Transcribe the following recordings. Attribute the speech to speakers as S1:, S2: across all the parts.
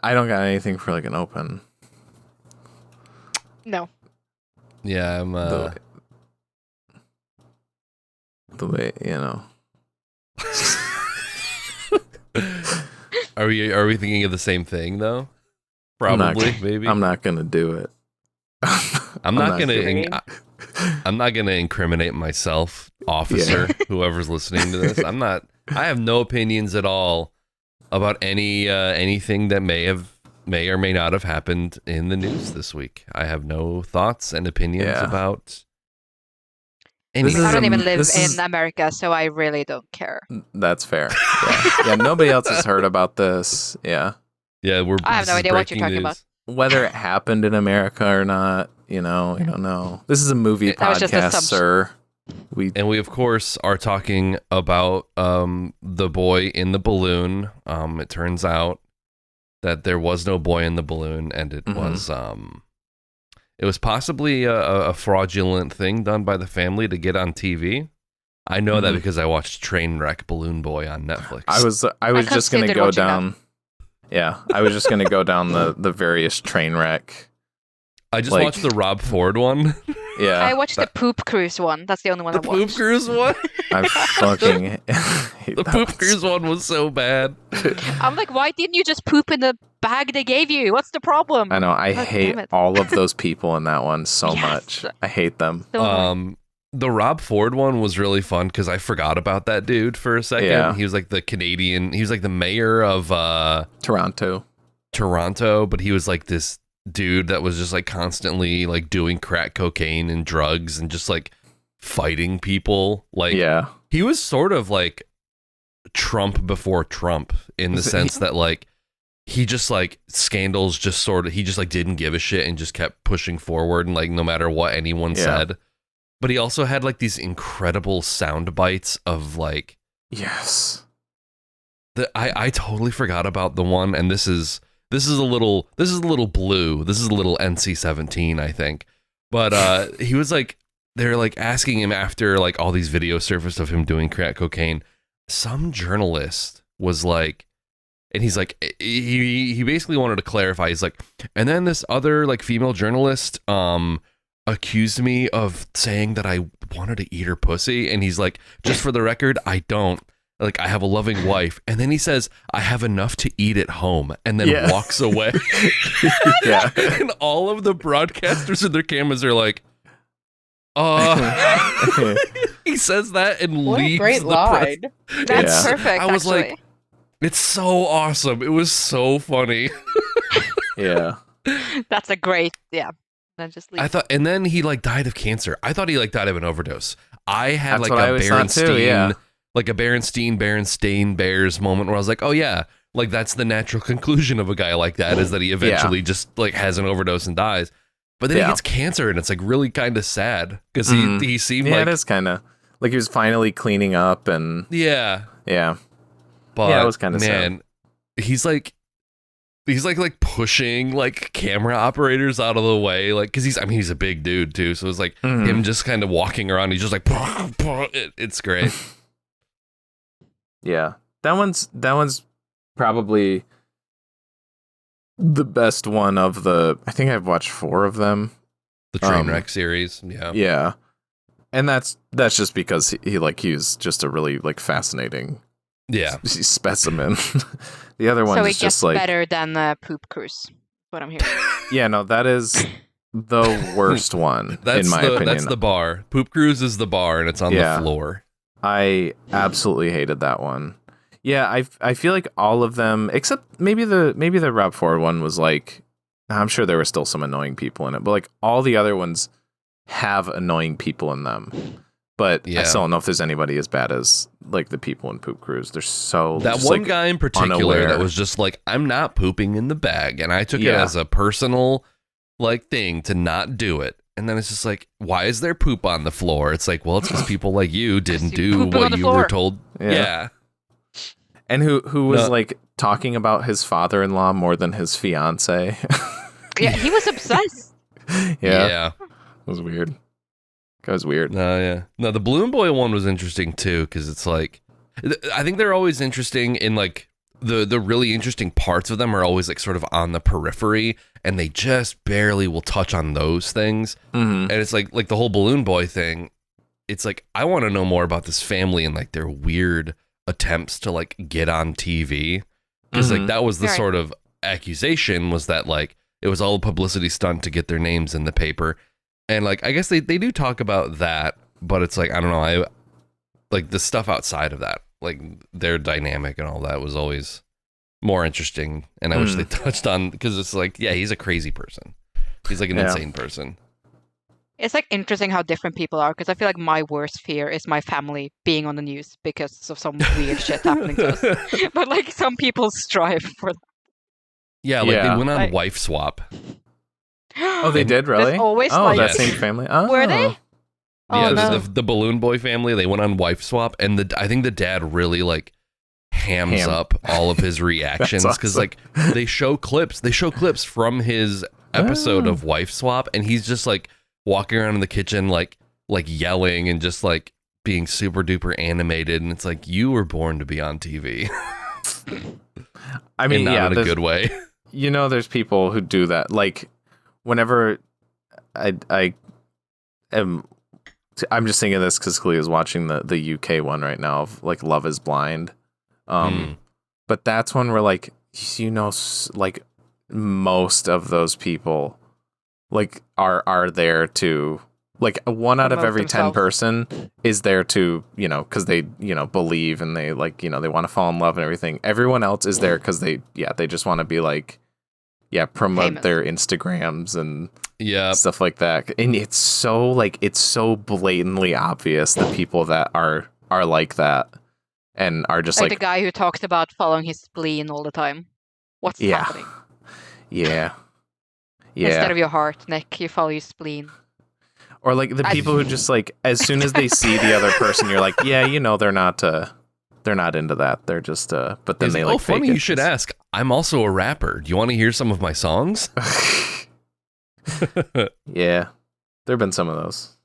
S1: I don't got anything for like an open.
S2: No.
S3: Yeah, I'm.
S1: The way
S3: Are we thinking of the same thing though? Probably, maybe.
S1: I'm not gonna do it.
S3: I'm not gonna incriminate myself, officer, whoever's listening to this. I have no opinions at all about anything that may or may not have happened in the news this week. I have no thoughts and opinions about anything.
S2: I don't even live in America, so I really don't care.
S1: That's fair. Yeah, nobody else has heard about this. Yeah.
S3: Yeah,
S2: I have no idea what you're talking about.
S1: Whether it happened in America or not, I don't know. This is a movie podcast, sir. We
S3: of course are talking about the boy in the balloon. It turns out that there was no boy in the balloon, and it was possibly a fraudulent thing done by the family to get on TV. I know that because I watched Trainwreck Balloon Boy on Netflix.
S1: I was just gonna go down. Yeah, I was just gonna go down the various Trainwreck.
S3: I just watched the Rob Ford one.
S1: Yeah,
S2: I watched the Poop Cruise one. That's the only one I watched.
S3: The Poop Cruise one?
S1: I fucking hate
S3: the Poop Cruise one was so bad.
S2: I'm like, why didn't you just poop in the bag they gave you? What's the problem?
S1: I know. I hate all of those people in that one so much. I hate them.
S3: The Rob Ford one was really fun because I forgot about that dude for a second. Yeah. He was like the Canadian. He was like the mayor of
S1: Toronto,
S3: but he was like this dude that was just like constantly like doing crack cocaine and drugs and just like fighting people. Like, he was sort of like Trump before Trump in the sense that like he just like scandals just sort of, he just like didn't give a shit and just kept pushing forward and like no matter what anyone said. But he also had like these incredible sound bites of like,
S1: yes,
S3: I totally forgot about the one, and this is a little blue. This is a little NC-17, I think. But he was like, they're like asking him after like all these video surfaced of him doing crack cocaine. Some journalist was like, and he's like, he basically wanted to clarify. He's like, and then this other like female journalist accused me of saying that I wanted to eat her pussy, and he's like, just for the record, I don't. Like, I have a loving wife. And then he says, I have enough to eat at home, and then walks away. And all of the broadcasters with their cameras are like, he says that and
S4: what
S3: leaves.
S4: A great line.
S2: That's perfect.
S3: I was like, it's so awesome. It was so funny.
S2: That's a great,
S3: I thought, and then he like died of cancer. I thought he like died of an overdose. I had
S1: That's
S3: like a
S1: Berenstein,
S3: like a Berenstain Bears moment where I was like, oh yeah, like that's the natural conclusion of a guy like that is that he eventually just like has an overdose and dies. But then he gets cancer, and it's like really kind of sad because he seemed like,
S1: it is kind of like he was finally cleaning up and
S3: but
S1: it was kind of sad.
S3: He's like pushing like camera operators out of the way, like because he's a big dude too, so it's like him just kind of walking around. He's just like it's great.
S1: That one's probably the best one of the. I think I've watched 4 of them.
S3: The Trainwreck series,
S1: and that's just because he was just a really like fascinating specimen. The other one is just like
S2: better than the Poop Cruise. What I'm hearing.
S1: That is the worst one in my opinion.
S3: That's the bar. Poop Cruise is the bar, and it's on the floor.
S1: I absolutely hated that one. Yeah, I feel like all of them, except maybe the Rob Ford one was like, I'm sure there were still some annoying people in it, but like all the other ones have annoying people in them. But I still don't know if there's anybody as bad as like the people in Poop Cruise. They're so
S3: that
S1: just,
S3: one
S1: like,
S3: guy in particular
S1: unaware.
S3: that was just like, I'm not pooping in the bag, and I took it as a personal like thing to not do it. And then it's just like, why is there poop on the floor? It's like, well, it's because people like you didn't do what you were told. Yeah.
S1: And who was like talking about his father-in-law more than his fiance.
S2: He was obsessed.
S1: It was weird. That was weird.
S3: No, the Balloon Boy one was interesting too, because it's like, I think they're always interesting in like the really interesting parts of them are always like sort of on the periphery, and they just barely will touch on those things.
S1: Mm-hmm.
S3: And it's like the whole Balloon Boy thing. It's like, I want to know more about this family and like their weird attempts to like get on TV, because like that was the
S2: Right.
S3: sort of accusation, was that like it was all a publicity stunt to get their names in the paper. And like, I guess they do talk about that, but it's like, I don't know, I like the stuff outside of that, like their dynamic and all that was always more interesting. And I wish they touched on, because it's like, yeah, he's a crazy person. He's like an insane person.
S2: It's like interesting how different people are, because I feel like my worst fear is my family being on the news because of some weird shit happening to us. But like some people strive for that.
S3: Yeah, like they went on
S2: Like-
S3: Wife Swap.
S1: Oh, they did, really?
S2: There's always
S1: oh,
S2: like
S1: that
S3: Yes.
S1: same family. Oh.
S2: Were they? Oh,
S3: Yeah,
S2: no.
S3: the Balloon Boy family, they went on Wife Swap, and I think the dad really like hams up all of his reactions, because
S1: awesome.
S3: like they show clips from his episode of Wife Swap, and he's just like walking around in the kitchen like yelling and just like being super duper animated, and it's like, you were born to be on TV.
S1: I mean,
S3: and not
S1: yeah,
S3: in a
S1: there's-
S3: good way.
S1: You know, there's people who do that. Like, whenever I am, I'm just thinking of this because Khalil is watching the UK one right now of like Love Is Blind. But that's one where like, you know, like most of those people like are there to, like, one out of
S2: Promote
S1: every 10
S2: themselves.
S1: person is there to, you know, because they, you know, believe and they like, you know, they want to fall in love and everything. Everyone else is there because they just want to be like, promote
S2: Famous.
S1: their Instagrams and
S3: Yeah.
S1: stuff like that. And it's so blatantly obvious that people that are like that and are just
S2: like
S1: like
S2: the guy who talks about following his spleen all the time. What's
S1: Yeah.
S2: happening?
S1: yeah
S2: Instead of your heart, Nick, you follow your spleen.
S1: or like the people who just like, as soon as they see the other person, you're like, yeah, you know, they're not into that, they're just but then
S3: He's
S1: they
S3: like,
S1: like
S3: oh, funny
S1: fake
S3: you
S1: it.
S3: should ask. I'm also a rapper. Do you want to hear some of my songs?
S1: Yeah, there have been some of those.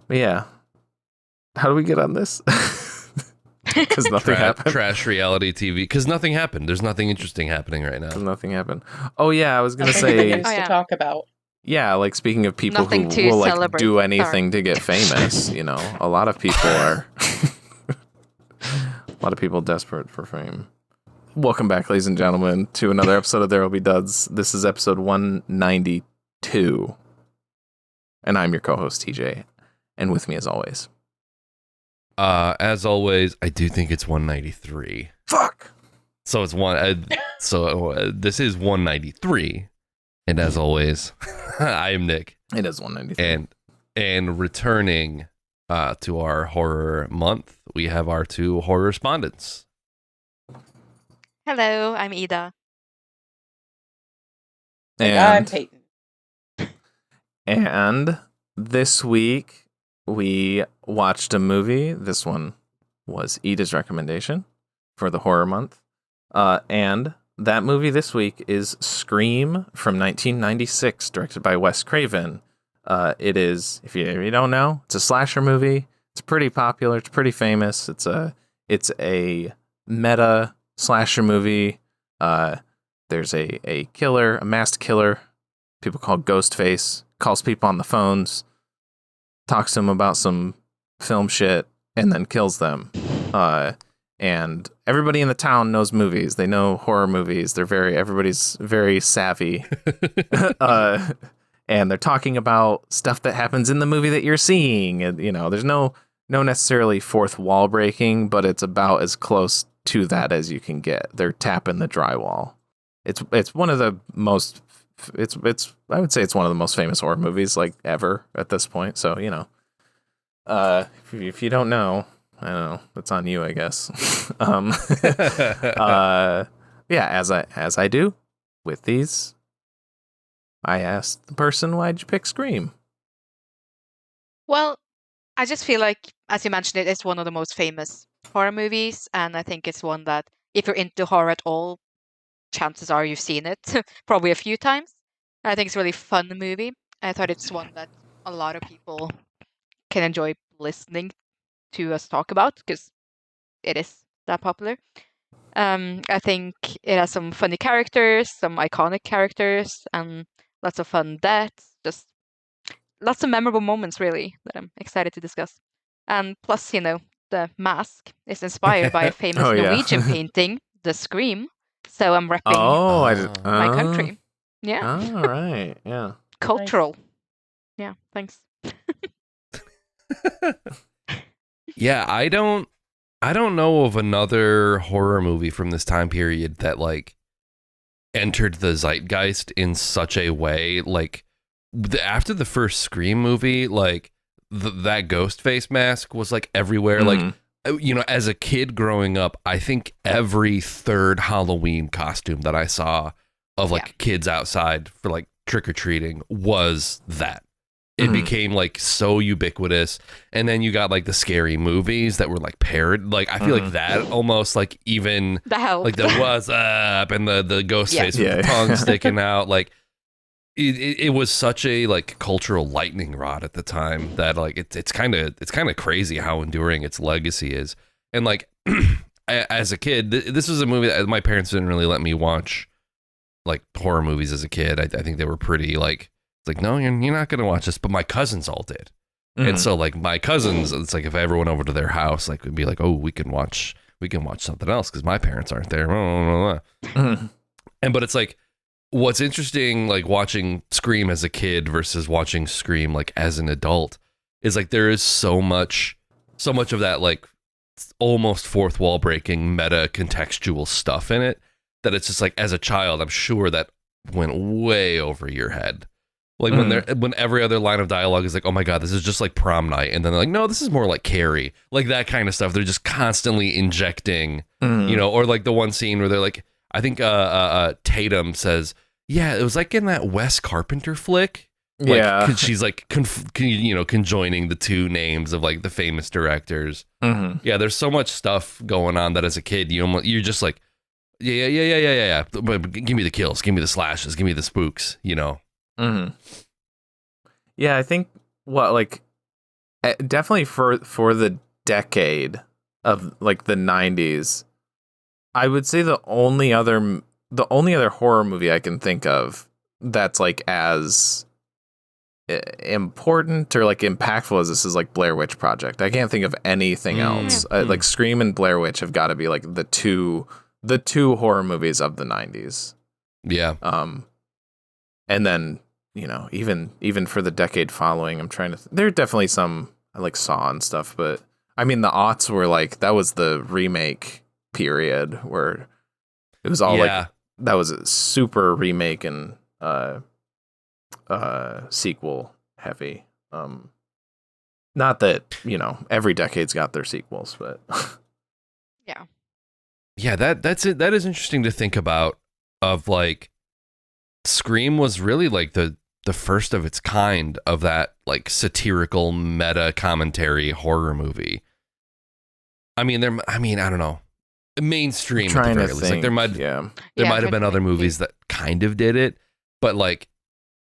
S1: But yeah, how do we get on this? Because nothing happened.
S3: Trash reality TV. Because nothing happened. There's nothing interesting happening right now.
S1: 'Cause nothing happened. Oh yeah, I was gonna
S4: Nothing good
S1: say,
S4: news
S2: Oh, yeah.
S4: to talk about.
S1: yeah, like speaking of people
S2: Nothing
S1: who
S2: to
S1: will like
S2: celebrate.
S1: do anything
S2: Sorry.
S1: to get famous, you know, a lot of people are a lot of people desperate for fame. Welcome back, ladies and gentlemen, to another episode of ThereWillBeDuds. This is episode 192. And I'm your co-host TJ. And with me as always.
S3: As always, I do think it's 193.
S1: Fuck!
S3: So it's this is 193. And as always, I am Nick.
S1: It is 193.
S3: And returning to our horror month, we have our two horror respondents.
S2: Hello, I'm Ida.
S4: I'm Peyton.
S1: And this week we watched a movie. This one was Ida's recommendation for the horror month. And that movie this week is Scream from 1996, directed by Wes Craven. It is, if you don't know, it's a slasher movie. It's pretty popular. It's pretty famous. It's a meta slasher movie. There's a killer, a masked killer, people call Ghostface, calls people on the phones, talks to them about some film shit, and then kills them. And everybody in the town knows movies. They know horror movies. Everybody's very savvy. And they're talking about stuff that happens in the movie that you're seeing. And, you know, there's no necessarily fourth wall breaking, but it's about as close to that as you can get. They're tapping the drywall. It's one of the most, I would say it's one of the most famous horror movies like ever at this point. So, you know, if you don't know, I don't know, that's on you, I guess. Yeah, as I do with these, I asked the person, why'd you pick Scream?
S2: Well, I just feel like, as you mentioned, it's one of the most famous horror movies, and I think it's one that, if you're into horror at all, chances are you've seen it probably a few times. I think it's a really fun movie. I thought it's one that a lot of people can enjoy listening to us talk about because it is that popular. I think it has some funny characters, some iconic characters, and lots of fun deaths. Just lots of memorable moments, really, that I'm excited to discuss. And plus, the mask is inspired by a famous
S1: Oh, yeah.
S2: Norwegian painting, The Scream. So I'm repping
S1: Oh,
S2: my country. Yeah.
S1: All right. Yeah.
S2: Cultural. Yeah, thanks.
S3: Yeah, I don't know of another horror movie from this time period that like entered the zeitgeist in such a way. Like after the first Scream movie, like that ghost face mask was like everywhere. Like, as a kid growing up, I think every third Halloween costume that I saw of like kids outside for like trick-or-treating was that. It became like so ubiquitous. And then you got like the scary movies that were like paired. Like I feel like that almost like even
S2: The help.
S3: like the what's up and the ghost face with the tongue sticking out. Like it was such a like cultural lightning rod at the time that like it's kind of crazy how enduring its legacy is. And like as a kid, this was a movie that my parents didn't really let me watch like horror movies as a kid. I think they were pretty like, it's like, no, you're not going to watch this. But my cousins all did. And so like my cousins, it's like if I ever went over to their house, like we'd be like, oh, we can watch something else because my parents aren't there. And but it's like, what's interesting, like watching Scream as a kid versus watching Scream like as an adult is like there is so much of that like almost fourth wall breaking meta contextual stuff in it that it's just like as a child, I'm sure that went way over your head. Like when every other line of dialogue is like, oh my God, this is just like prom night. And then they're like, no, this is more like Carrie. Like that kind of stuff. They're just constantly injecting, or like the one scene where they're like, I think Tatum says, yeah, it was like in that Wes Carpenter flick. Like, 'cause she's like, conjoining the two names of like the famous directors. Yeah, there's so much stuff going on that as a kid, you're just like, yeah. But give me the kills, give me the slashes, give me the spooks,
S1: Yeah, I think definitely for the decade of like the 90s, I would say the only other horror movie I can think of that's like as important or like impactful as this is like Blair Witch Project. I can't think of anything else. Like Scream and Blair Witch have got to be like the two horror movies of the 90s.
S3: Yeah.
S1: And then even for the decade following, I'm trying to. There are definitely some I like Saw and stuff, but I mean the aughts were like that was the remake period where it was all like that was a super remake and sequel heavy. Not that every decade's got their sequels, but
S3: yeah, that's it. That is interesting to think about. Of like, Scream was really like the first of its kind of that like satirical meta commentary horror movie. I mean, I don't know, mainstream at the very least. Like there might have been other movies that kind of did it, but like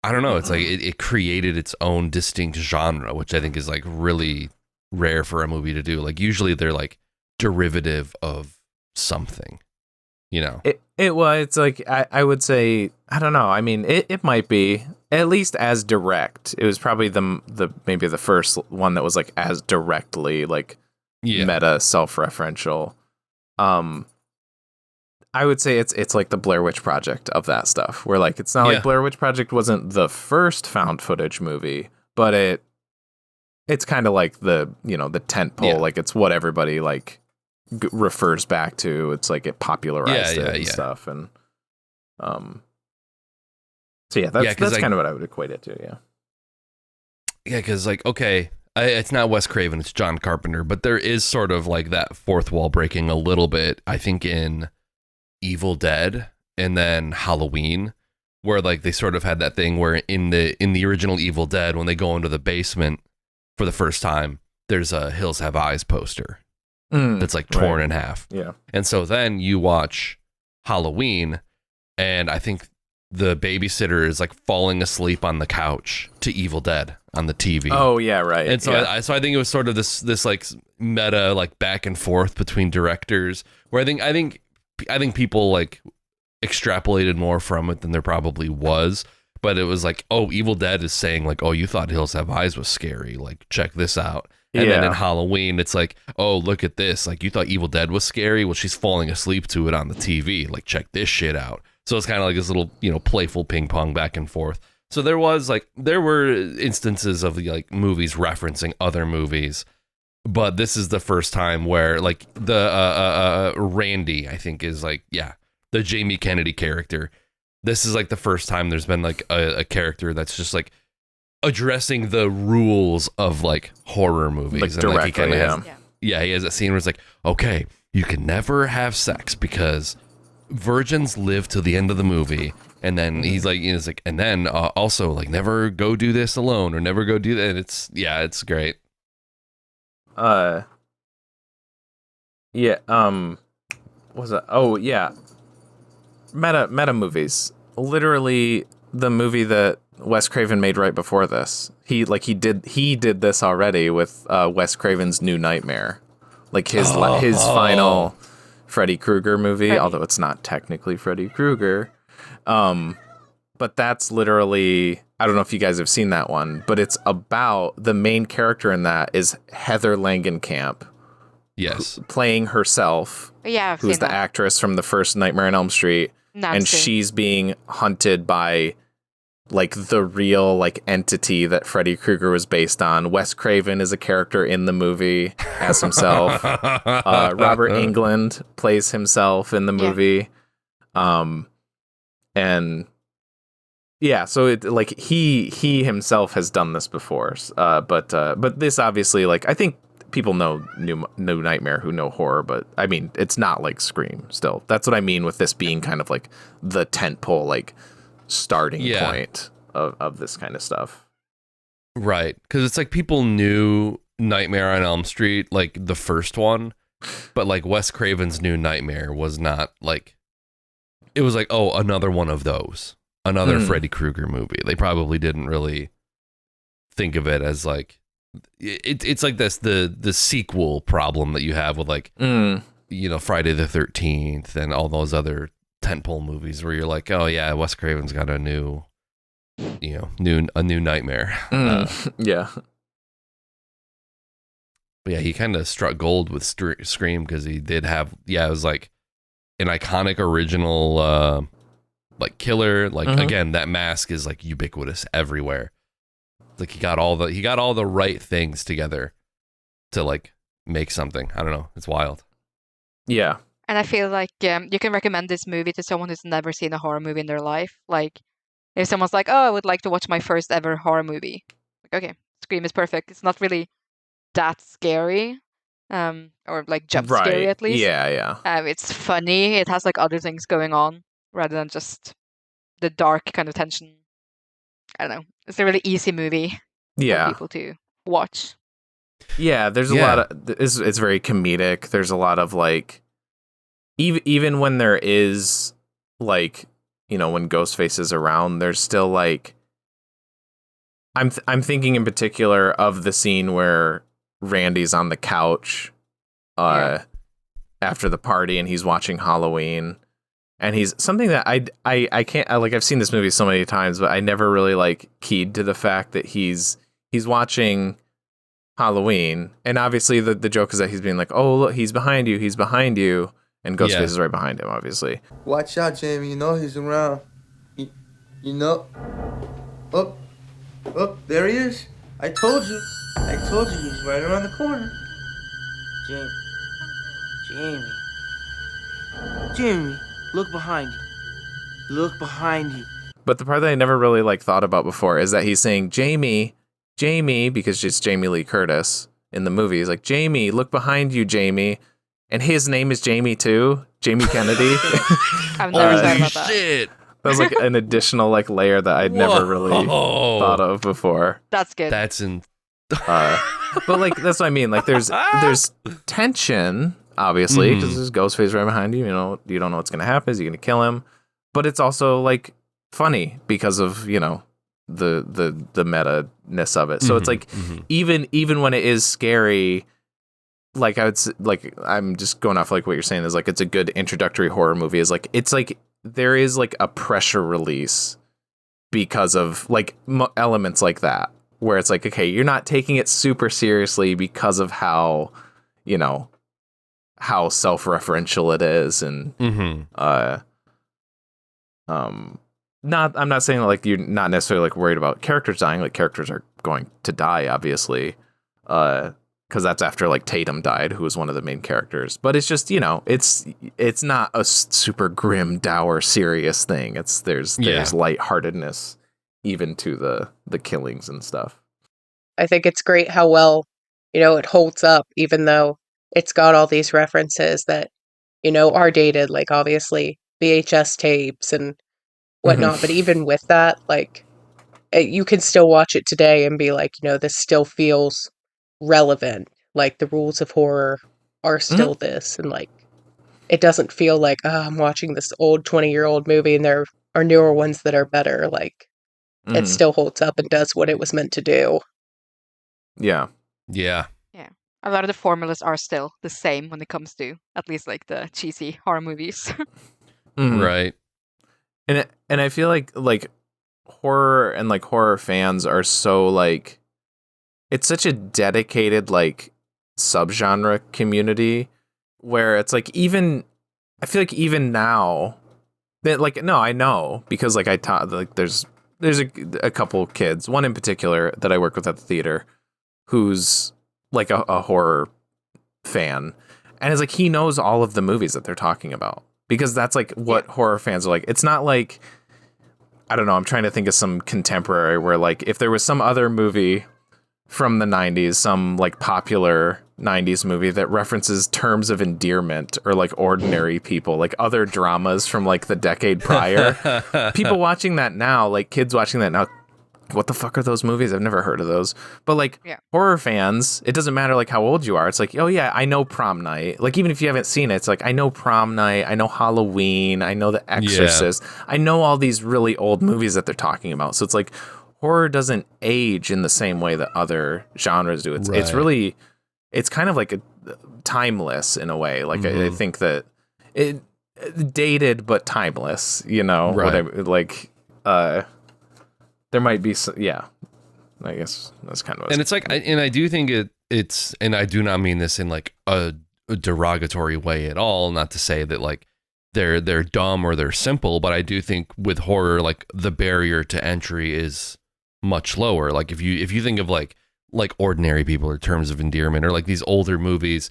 S3: I don't know. It's like it created its own distinct genre, which I think is like really rare for a movie to do. Like usually they're like derivative of something.
S1: It's like I would say I don't know. I mean, it might be at least as direct. It was probably the maybe the first one that was like as directly like meta self-referential. I would say it's like the Blair Witch Project of that stuff. Where like it's not like Blair Witch Project wasn't the first found footage movie, but it's kind of like the the tent pole. Like it's what everybody like refers back to. It's like it popularized it and stuff, and so that's kind of what I would equate it to.
S3: Because like it's not Wes Craven, it's John Carpenter, but there is sort of like that fourth wall breaking a little bit, I think, in Evil Dead and then Halloween, where like they sort of had that thing where in the original Evil Dead, when they go into the basement for the first time, there's a Hills Have Eyes poster that's like torn in half.
S1: Yeah.
S3: And so then you watch Halloween, and I think the babysitter is like falling asleep on the couch to Evil Dead on the TV.
S1: Oh yeah, right.
S3: And so I think it was sort of this like meta like back and forth between directors, where I think people like extrapolated more from it than there probably was. But it was like, oh, Evil Dead is saying like, oh, you thought Hills Have Eyes was scary, like check this out. And then in Halloween, it's like, oh, look at this, like you thought Evil Dead was scary, well, she's falling asleep to it on the TV, like check this shit out. So it's kind of like this little, you know, playful ping pong back and forth. So there were instances of like movies referencing other movies, but this is the first time where like the Randy, I think, is like, yeah, the Jamie Kennedy character. This is like the first time there's been like a character that's just like addressing the rules of like horror movies.
S1: Like
S3: and
S1: directly,
S3: like he has that scene where it's like, okay, you can never have sex because virgins live to the end of the movie. And then he's like, you know, it's like, and then also like never go do this alone or never go do that. And it's great.
S1: Was it? Oh yeah, meta movies. Literally, the movie that Wes Craven made right before this. He did this already with Wes Craven's New Nightmare, like his final Freddy Krueger movie. Although it's not technically Freddy Krueger. But that's literally, I don't know if you guys have seen that one, but it's about the main character in that is Heather Langenkamp.
S3: Yes.
S1: Playing herself.
S2: Yeah,
S1: who's the actress from the first Nightmare on Elm Street. And she's being hunted by like the real like entity that Freddy Krueger was based on. Wes Craven is a character in the movie as himself. Robert Englund plays himself in the movie. And yeah, so it like he himself has done this before, but this obviously, like, I think people know New Nightmare who know horror, but I mean it's not like Scream. Still, that's what I mean with this being kind of like the tentpole like starting point of this kind of stuff,
S3: right? Because it's like people knew Nightmare on Elm Street, like the first one, but like Wes Craven's New Nightmare was not like, it was like, oh, another one of those. Another Freddy Krueger movie. They probably didn't really think of it as like it's like this the sequel problem that you have with like you know, Friday the 13th and all those other tentpole movies where you're like, oh yeah, Wes Craven's got a new Nightmare.
S1: Yeah.
S3: But yeah, he kind of struck gold with Scream because he did have it was like an iconic original like killer, like again, that mask is like ubiquitous everywhere. Like he got all the right things together to like make something. I don't know, it's wild.
S1: Yeah.
S2: And I feel like you can recommend this movie to someone who's never seen a horror movie in their life. Like if someone's like, oh, I would like to watch my first ever horror movie, like, okay, Scream is perfect. It's not really that scary, or like jump scary at least.
S1: Yeah.
S2: It's funny. It has like other things going on rather than just the dark kind of tension. I don't know. It's a really easy movie for people to watch.
S1: Yeah, there's a lot of it's very comedic. There's a lot of like even when there is like, you know, when Ghostface is around, there's still like I'm thinking in particular of the scene where Randy's on the couch after the party and he's watching Halloween. And he's something that I can't, like, I've seen this movie so many times, but I never really like keyed to the fact that he's watching Halloween. And obviously the joke is that he's being like, oh, look, he's behind you. And Ghostface is right behind him, obviously.
S4: Watch out, Jamie. You know he's around. You know. Oh, there he is. I told you he's right around the corner. Jamie. Look behind you.
S1: But the part that I never really like thought about before is that he's saying Jamie, because it's Jamie Lee Curtis in the movie. He's like, Jamie, look behind you, Jamie. And his name is Jamie too, Jamie Kennedy.
S2: I've never thought about that.
S3: Shit.
S1: That was like an additional like layer that I'd never really thought of before.
S2: That's good.
S3: That's in.
S1: But like that's what I mean. Like there's tension. Obviously, because there's Ghostface right behind you. You know, you don't know what's gonna happen. Is he gonna kill him? But it's also like funny because of, you know, the meta-ness of it. So it's like even when it is scary, like like I'm just going off like what you're saying is like it's a good introductory horror movie is like it's like there is like a pressure release because of like elements like that where it's like, okay, you're not taking it super seriously because of how, you know, how self-referential it is. And I'm not saying like you're not necessarily like worried about characters dying. Like characters are going to die, obviously, because that's after like Tatum died, who was one of the main characters. But it's just, you know, it's not a super grim, dour, serious thing. There's lightheartedness even to the killings and stuff.
S5: I think it's great how well, you know, it holds up, even though it's got all these references that, you know, are dated, like obviously VHS tapes and whatnot. But even with that, like, you can still watch it today and be like, you know, this still feels relevant. Like the rules of horror are still this, and like it doesn't feel like, oh, I'm watching this old 20-year-old movie and there are newer ones that are better. Like it still holds up and does what it was meant to do.
S1: Yeah.
S2: Yeah. A lot of the formulas are still the same when it comes to at least like the cheesy horror movies.
S3: Right.
S1: And I feel like horror and like horror fans are so like it's such a dedicated like subgenre community where it's like even I feel like even now that like no I know because like I taught like there's a couple kids, one in particular that I work with at the theater who's like a horror fan, and it's like he knows all of the movies that they're talking about because that's like what horror fans are like. It's not like, I don't know, I'm trying to think of some contemporary where like if there was some other movie from the 90s, some like popular 90s movie that references Terms of Endearment or like Ordinary People, like other dramas from like the decade prior, people watching that now, like kids watching that now, what the fuck are those movies? I've never heard of those. But like horror fans, it doesn't matter like how old you are. It's like, oh yeah, I know Prom Night. Like even if you haven't seen it, it's like I know Prom Night, I know Halloween, I know The Exorcist. I know all these really old movies that they're talking about. So it's like horror doesn't age in the same way that other genres do. It's really, it's kind of like a timeless in a way. Like I think that it dated but timeless, you know, there might be some, I guess that's kind of what
S3: and it's like I do think it's and I do not mean this in like a derogatory way at all, not to say that like they're dumb or they're simple, but I do think with horror like the barrier to entry is much lower. Like if you think of like Ordinary People or Terms of Endearment or like these older movies,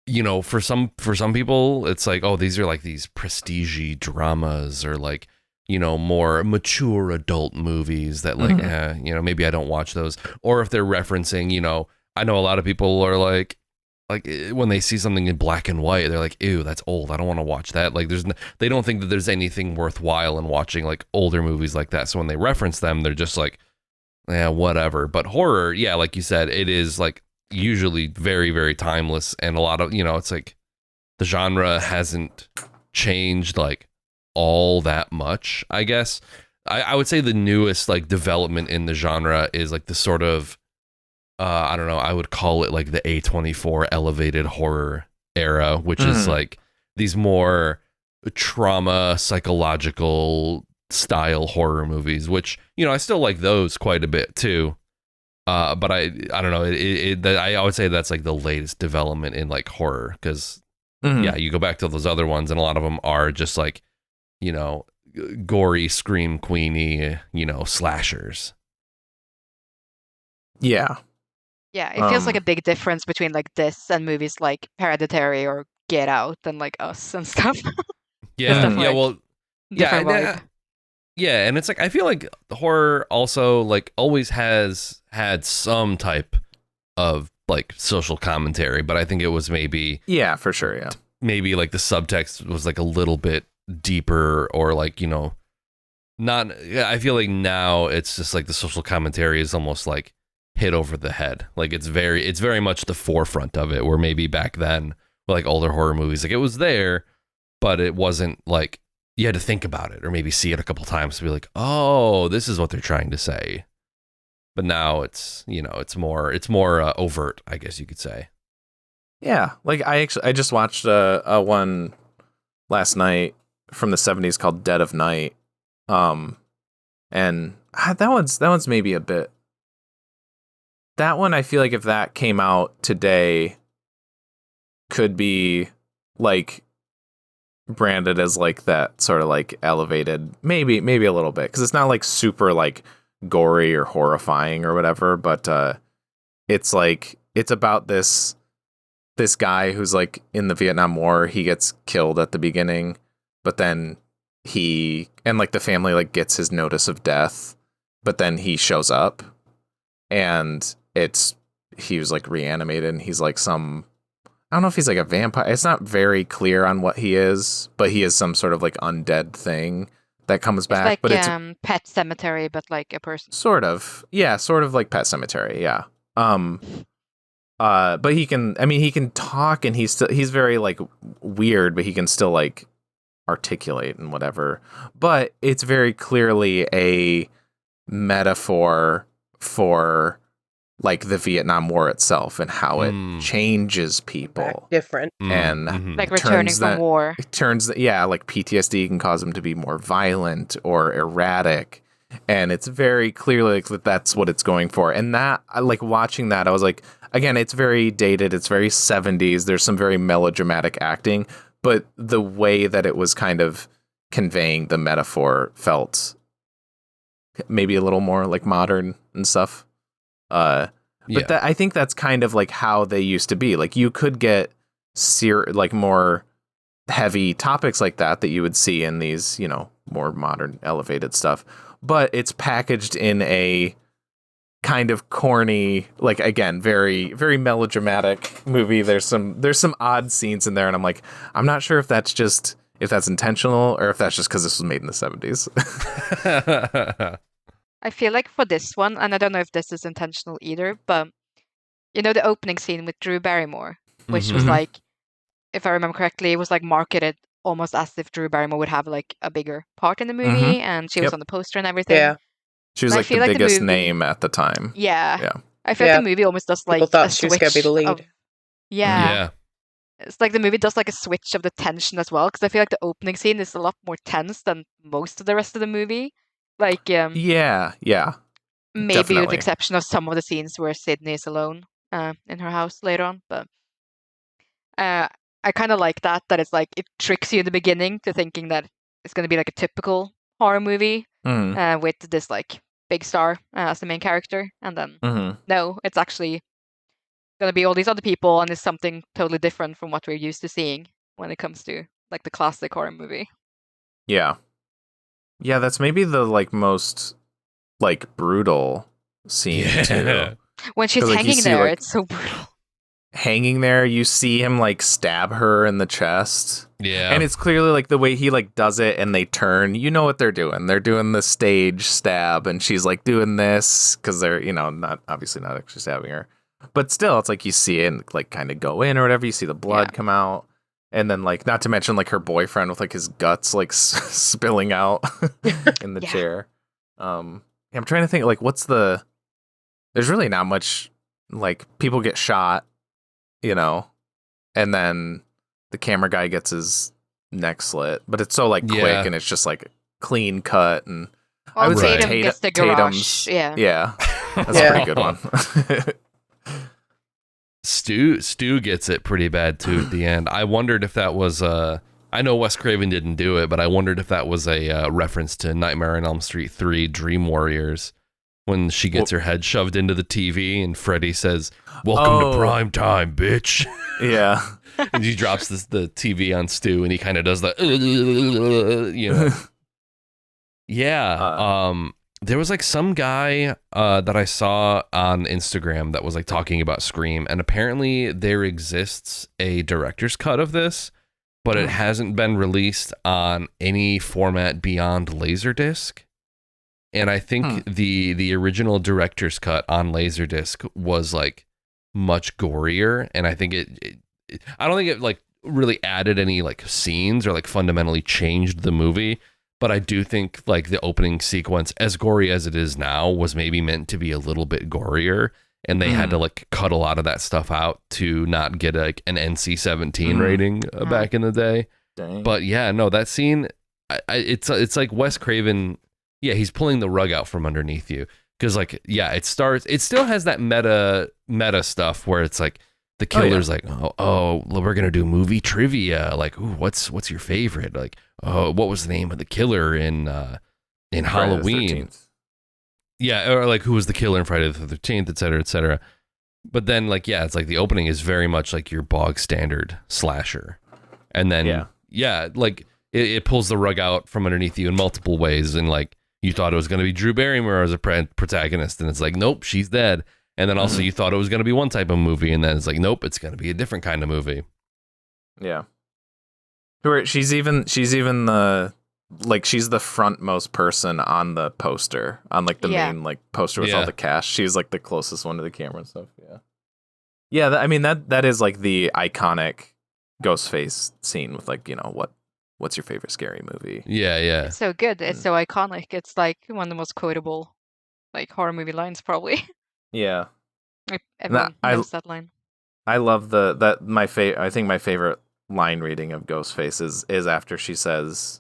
S3: you know, for some people it's like, oh, these are like these prestige dramas or like, you know, more mature adult movies that like, you know, maybe I don't watch those. Or if they're referencing, you know, I know a lot of people are like when they see something in black and white, they're like, ew, that's old. I don't want to watch that. Like they don't think that there's anything worthwhile in watching like older movies like that. So when they reference them, they're just like, yeah, whatever. But horror, yeah, like you said, it is like usually very, very timeless. And a lot of, you know, it's like the genre hasn't changed like all that much, I guess. I would say the newest like development in the genre is like the sort of I don't know, I would call it like the A24 elevated horror era, which is like these more trauma psychological style horror movies, which, you know, I still like those quite a bit too. But I don't know, I would say that's like the latest development in like horror because yeah, you go back to those other ones and a lot of them are just like, you know, gory, scream queeny, you know, slashers.
S2: Yeah, it feels like a big difference between like this and movies like Hereditary or Get Out and like Us and stuff.
S3: Well, yeah, and it's like I feel like horror also like always has had some type of like social commentary, but I think it was maybe
S1: for sure,
S3: maybe like the subtext was like a little bit deeper or like, you know, not, I feel like now it's just like the social commentary is almost like hit over the head. Like it's very much the forefront of it, where maybe back then with like older horror movies, like it was there, but it wasn't like you had to think about it or maybe see it a couple times to be like, oh, this is what they're trying to say. But now it's, you know, it's more overt, I guess you could say.
S1: Yeah, like I just watched a one last night from the 70s called Dead of Night. And that one's maybe a bit. That one, I feel like if that came out today, could be like branded as like that sort of like elevated, maybe a little bit, because it's not like super like gory or horrifying or whatever, but it's like it's about this guy who's like in the Vietnam War. He gets killed at the beginning, but then he and like the family like gets his notice of death, but then he shows up and he was like reanimated, and he's like some, I don't know if he's like a vampire. It's not very clear on what he is, but he is some sort of like undead thing that comes back.
S2: Like
S1: but it's
S2: Pet Cemetery, but like a person.
S1: Sort of like Pet Cemetery, yeah. But he can talk, and he's very like weird, but he can still like articulate and whatever. But it's very clearly a metaphor for like the Vietnam War itself and how it changes people.
S5: Different.
S1: And
S2: like returning from war.
S1: It turns like PTSD can cause them to be more violent or erratic. And it's very clearly like that's what it's going for. And that, like watching that, I was like, again, it's very dated. It's very 70s. There's some very melodramatic acting, but the way that it was kind of conveying the metaphor felt maybe a little more like modern and stuff. But I think that's kind of like how they used to be. Like you could get like more heavy topics like that you would see in these, you know, more modern elevated stuff. But it's packaged in a kind of corny, like again, very, very melodramatic movie. There's some odd scenes in there, and I'm like, I'm not sure if that's intentional or if that's just because this was made in the 70s.
S2: I feel like for this one, and I don't know if this is intentional either, but you know the opening scene with Drew Barrymore, which was like, if I remember correctly, it was like marketed almost as if Drew Barrymore would have like a bigger part in the movie, and she was on the poster and everything.
S5: Yeah.
S1: She was like the biggest name at the time.
S2: Yeah. I feel like the movie almost does like
S5: people thought she was going to be the lead.
S2: Yeah. It's like the movie does like a switch of the tension as well, because I feel like the opening scene is a lot more tense than most of the rest of the movie. Like maybe
S1: definitely.
S2: with the exception of some of the scenes where Sydney is alone in her house later on. But I kind of like that it's like it tricks you in the beginning to thinking that it's going to be like a typical horror movie with this like big star as the main character, and then no, it's actually going to be all these other people, and it's something totally different from what we're used to seeing when it comes to like the classic horror movie.
S1: Yeah, that's maybe the like most like brutal scene too.
S2: When she's hanging there, it's so brutal.
S1: Hanging there, you see him like stab her in the chest.
S3: Yeah.
S1: And it's clearly like the way he like does it, and they turn, you know what they're doing. They're doing the stage stab, and she's like doing this because they're, you know, not actually stabbing her. But still, it's like you see it and like kind of go in or whatever. You see the blood come out. And then like, not to mention like her boyfriend with like his guts like spilling out in the chair. I'm trying to think like there's really not much, like people get shot, you know, and then the camera guy gets his neck slit, but it's so like quick and it's just like clean cut. And
S2: I would say Tatum gets the garage.
S1: Yeah. That's a pretty good one.
S3: Stu gets it pretty bad too at the end. I wondered if that was I know Wes Craven didn't do it, but I wondered if that was a reference to Nightmare on Elm Street 3 Dream Warriors, when she gets her head shoved into the TV and Freddy says, "Welcome to prime time, bitch."
S1: Yeah.
S3: And she drops the TV on Stu, and he kind of does the you know. Yeah. There was like some guy that I saw on Instagram that was like talking about Scream, and apparently there exists a director's cut of this, but it hasn't been released on any format beyond Laserdisc. And I think the original director's cut on Laserdisc was like much gorier, and I think I don't think it like really added any like scenes or like fundamentally changed the movie. But I do think like the opening sequence, as gory as it is now, was maybe meant to be a little bit gorier. and they had to like cut a lot of that stuff out to not get like an NC-17 rating back in the day.
S1: Dang.
S3: But yeah, no, that scene, it's like Wes Craven. Yeah, he's pulling the rug out from underneath you because like it still has that meta stuff where it's like the killer's like oh we're gonna do movie trivia, like ooh what's your favorite, like oh what was the name of the killer in Halloween. Yeah, or like who was the killer in Friday the 13th, et cetera, et cetera. But then like, yeah, it's like the opening is very much like your bog standard slasher. And then, like it pulls the rug out from underneath you in multiple ways. And like, you thought it was going to be Drew Barrymore as a protagonist. And it's like, nope, she's dead. And then also you thought it was going to be one type of movie. And then it's like, nope, it's going to be a different kind of movie.
S1: Yeah. She's even the... Like she's the frontmost person on the poster, on like the main like poster with all the cast. She's like the closest one to the camera and stuff. Yeah. I mean that is like the iconic Ghostface scene with like, you know, what's your favorite scary movie?
S3: Yeah.
S2: It's so good. It's so iconic. It's like one of the most quotable like horror movie lines probably.
S1: Yeah.
S2: Like, everyone knows that line.
S1: I love I think my favorite line reading of Ghostface is after she says,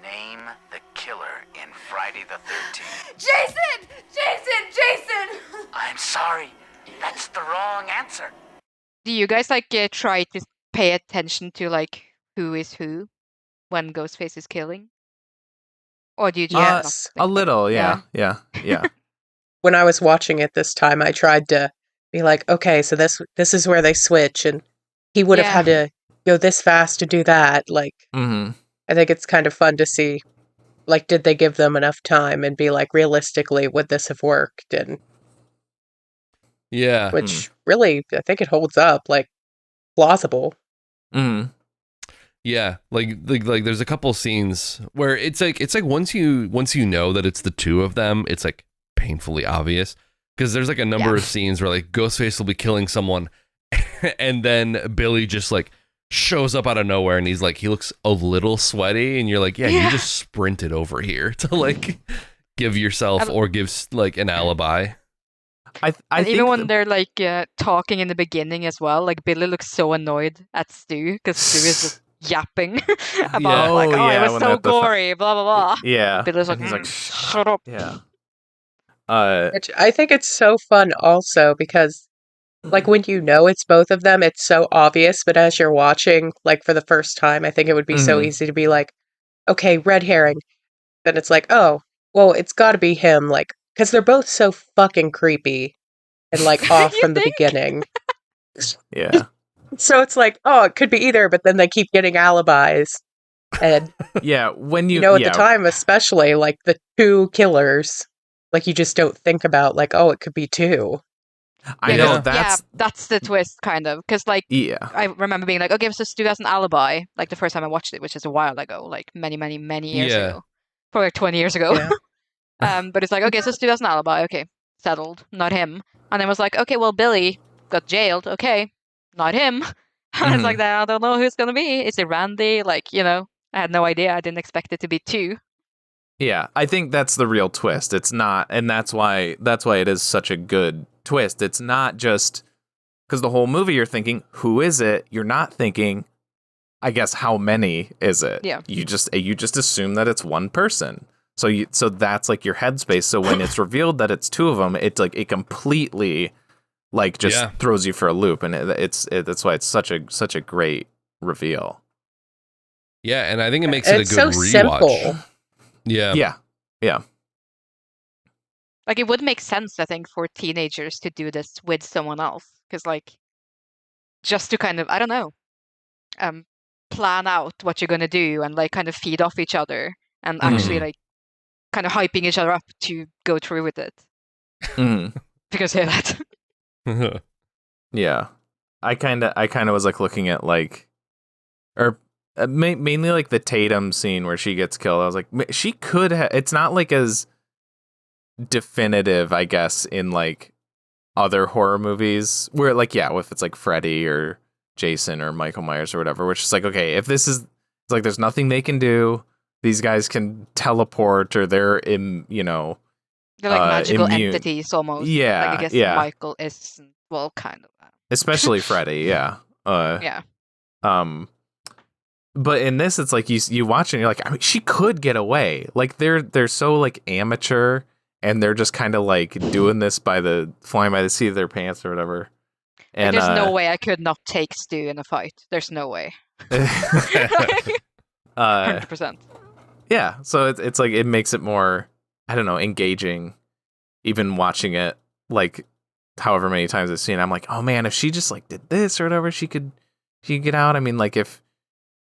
S6: "Name the killer in Friday the 13th.
S7: Jason! Jason!
S6: I'm sorry. That's the wrong answer.
S2: Do you guys like try to pay attention to like who is who when Ghostface is killing? Or do you just not
S5: Yes,
S2: think
S1: a little,
S2: about it?
S1: yeah.
S5: when I was watching it this time, I tried to be like, okay, so this is where they switch, and he would have had to go this fast to do that. Like, I think it's kind of fun to see, like, did they give them enough time and be like, realistically, would this have worked? And which really, I think it holds up, like, plausible.
S3: Yeah, like there's a couple scenes where it's like once you know that it's the two of them, it's like painfully obvious because there's like a number of scenes where like Ghostface will be killing someone and then Billy just like shows up out of nowhere and he looks a little sweaty and you're like, you just sprinted over here to like give yourself or give like an alibi.
S2: I think even when they're like talking in the beginning as well, like Billy looks so annoyed at Stu because Stu is just yapping about it was so gory, blah blah blah.
S1: Yeah,
S2: Billy's like,
S1: he's like,
S2: shut up.
S1: Yeah.
S5: Which I think it's so fun also because, like, when you know it's both of them, it's so obvious. But as you're watching, like, for the first time, I think it would be so easy to be like, okay, red herring. Then it's like, oh, well, it's got to be him, like, because they're both so fucking creepy and, like, off from the beginning.
S1: Yeah.
S5: So it's like, oh, it could be either, but then they keep getting alibis. And,
S1: when you
S5: know, at the time, especially, like, the two killers, like, you just don't think about, like, oh, it could be two.
S1: I know,
S2: that's the twist, kind of. Because, like, I remember being like, okay, so Stu has an alibi, like, the first time I watched it, which is a while ago, like, many, many, many years ago. Probably like 20 years ago. But it's like, okay, so Stu has an alibi, okay, settled, not him. And then it was like, okay, well, Billy got jailed, okay, not him. And it's like, I don't know who's gonna be. Is it Randy? Like, you know, I had no idea. I didn't expect it to be two.
S1: Yeah, I think that's the real twist. It's not, and that's why it is such a good twist. It's not just because the whole movie you're thinking, who is it? You're not thinking, I guess, how many is it?
S2: Yeah.
S1: You just assume that it's one person. So that's like your headspace. So when it's revealed that it's two of them, it's like it completely like just throws you for a loop, and that's why it's such a great reveal.
S3: Yeah, and I think it makes it a good
S5: so
S3: rewatch.
S5: Simple.
S3: Yeah.
S2: Like, it would make sense, I think, for teenagers to do this with someone else, because like, just to kind of, I don't know, plan out what you're gonna do and like kind of feed off each other and actually like kind of hyping each other up to go through with it. Because that.
S1: Yeah, I kind of was like looking at like, or mainly like the Tatum scene where she gets killed. I was like, she could have. It's not like as definitive, I guess, in like other horror movies where like if it's like Freddy or Jason or Michael Myers or whatever, which is like, okay, if this is, it's like there's nothing they can do. These guys can teleport or they're in, you know,
S2: They're like magical
S1: immune.
S2: entities almost.
S1: Yeah,
S2: Like I guess
S1: yeah.
S2: Michael is kind of.
S1: Especially Freddy, yeah.
S2: Yeah.
S1: But in this, it's like you watch it and you're like, I mean, she could get away. Like they're so like amateur, and they're just kind of like doing this flying by the seat of their pants or whatever. And
S2: there's no way I could not take Stu in a fight. There's no way. 100%.
S1: Yeah, so it's like it makes it more, I don't know, engaging. Even watching it, like however many times I've seen it, I'm like, oh man, if she just like did this or whatever, she could get out. I mean, like if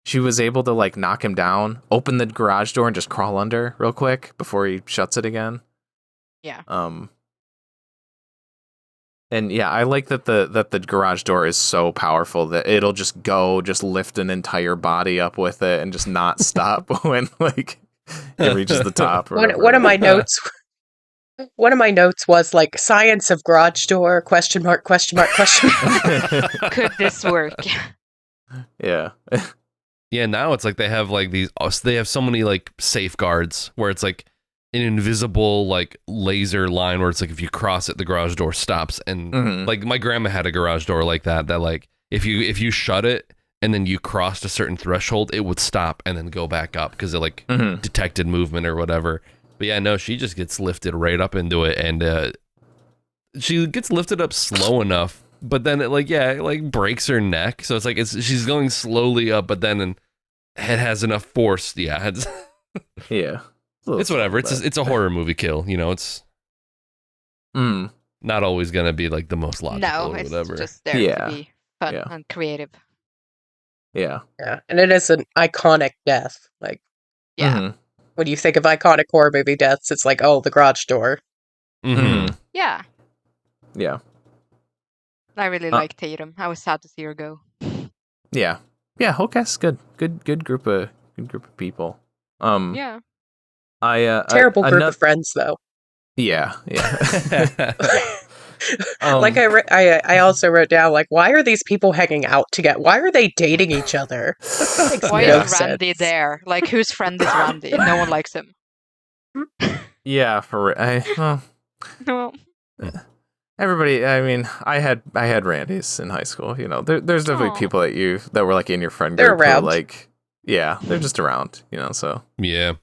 S1: she was able to like knock him down, open the garage door and just crawl under real quick before he shuts it again.
S2: Yeah.
S1: And yeah, I like that the garage door is so powerful that it'll just lift an entire body up with it and just not stop when like it reaches the top. Or
S5: One of my notes. One of my notes was like science of garage door ? Question mark.
S2: Could this work?
S1: Yeah.
S3: Yeah, now it's like they have like they have so many like safeguards where it's like an invisible like laser line where it's like if you cross it, the garage door stops. And like my grandma had a garage door like that like if you shut it and then you crossed a certain threshold, it would stop and then go back up because it like detected movement or whatever. But yeah, no, she just gets lifted right up into it, and she gets lifted up slow enough, but then it breaks her neck. So it's like she's going slowly up, but then it has enough force. Yeah,
S1: yeah.
S3: It's whatever. It's a horror movie kill. You know, it's not always gonna be like the most logical or whatever.
S2: It's just there to be fun and creative.
S1: Yeah.
S5: Yeah, and it is an iconic death. Like, when you think of iconic horror movie deaths, it's like, oh, the garage door.
S2: Yeah.
S1: Yeah.
S2: I really like Tatum. I was sad to see her go.
S1: Yeah. Yeah, whole cast is good. Good group of people.
S2: Yeah.
S5: Terrible group of friends, though.
S1: Yeah.
S5: Like I also wrote down, like, why are these people hanging out together? Why are they dating each other?
S2: Why is Randy there? Like, whose friend is Randy? No one likes him.
S1: Yeah,
S2: No.
S1: Everybody. I mean, I had Randys in high school. You know, there's definitely people that were like in your friend group.
S5: They're around.
S1: Like, yeah, they're just around. You know, so
S3: yeah.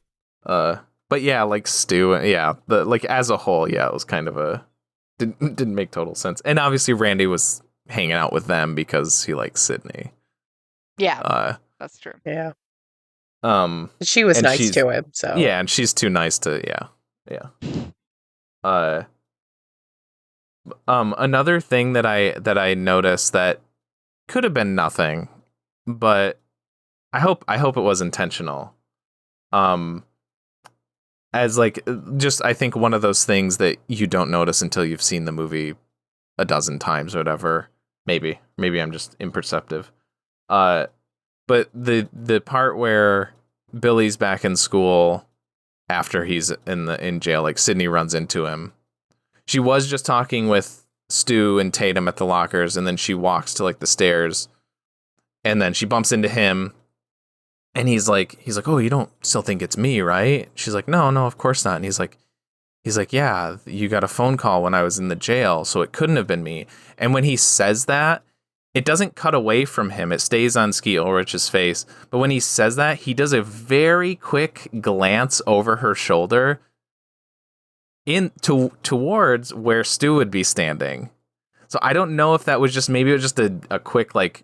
S1: But yeah, like Stu. Yeah, like as a whole, yeah, it was kind of didn't make total sense. And obviously Randy was hanging out with them because he likes Sydney.
S2: Yeah. That's true.
S5: Yeah. She was nice to him, so.
S1: Yeah, and she's too nice to yeah. Another thing that I noticed that could have been nothing, but I hope it was intentional. As like just I think one of those things that you don't notice until you've seen the movie a dozen times or whatever. Maybe I'm just imperceptive. But the part where Billy's back in school after he's in jail, like Sydney runs into him. She was just talking with Stu and Tatum at the lockers, and then she walks to like the stairs, and then she bumps into him. And he's like, oh, you don't still think it's me, right? She's like, no, of course not. And he's like, yeah, you got a phone call when I was in the jail, so it couldn't have been me. And when he says that, it doesn't cut away from him. It stays on Skeet Ulrich's face. But when he says that, he does a very quick glance over her shoulder towards where Stu would be standing. So I don't know if that was just, maybe it was just a quick, like,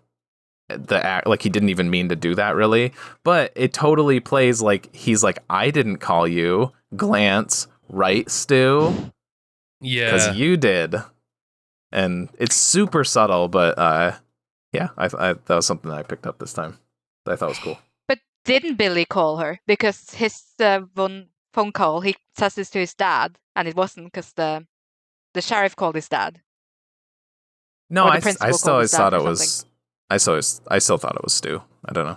S1: the act, like he didn't even mean to do that really, but it totally plays like he's like, I didn't call you, glance, right, Stu?
S3: Yeah,
S1: because you did. And it's super subtle, but yeah, I that was something that I picked up this time that I thought was cool.
S2: But didn't Billy call her? Because his phone call, he says this to his dad, and it wasn't because the sheriff called his dad.
S1: No, I still always thought it was. I still thought it was Stu. I don't know.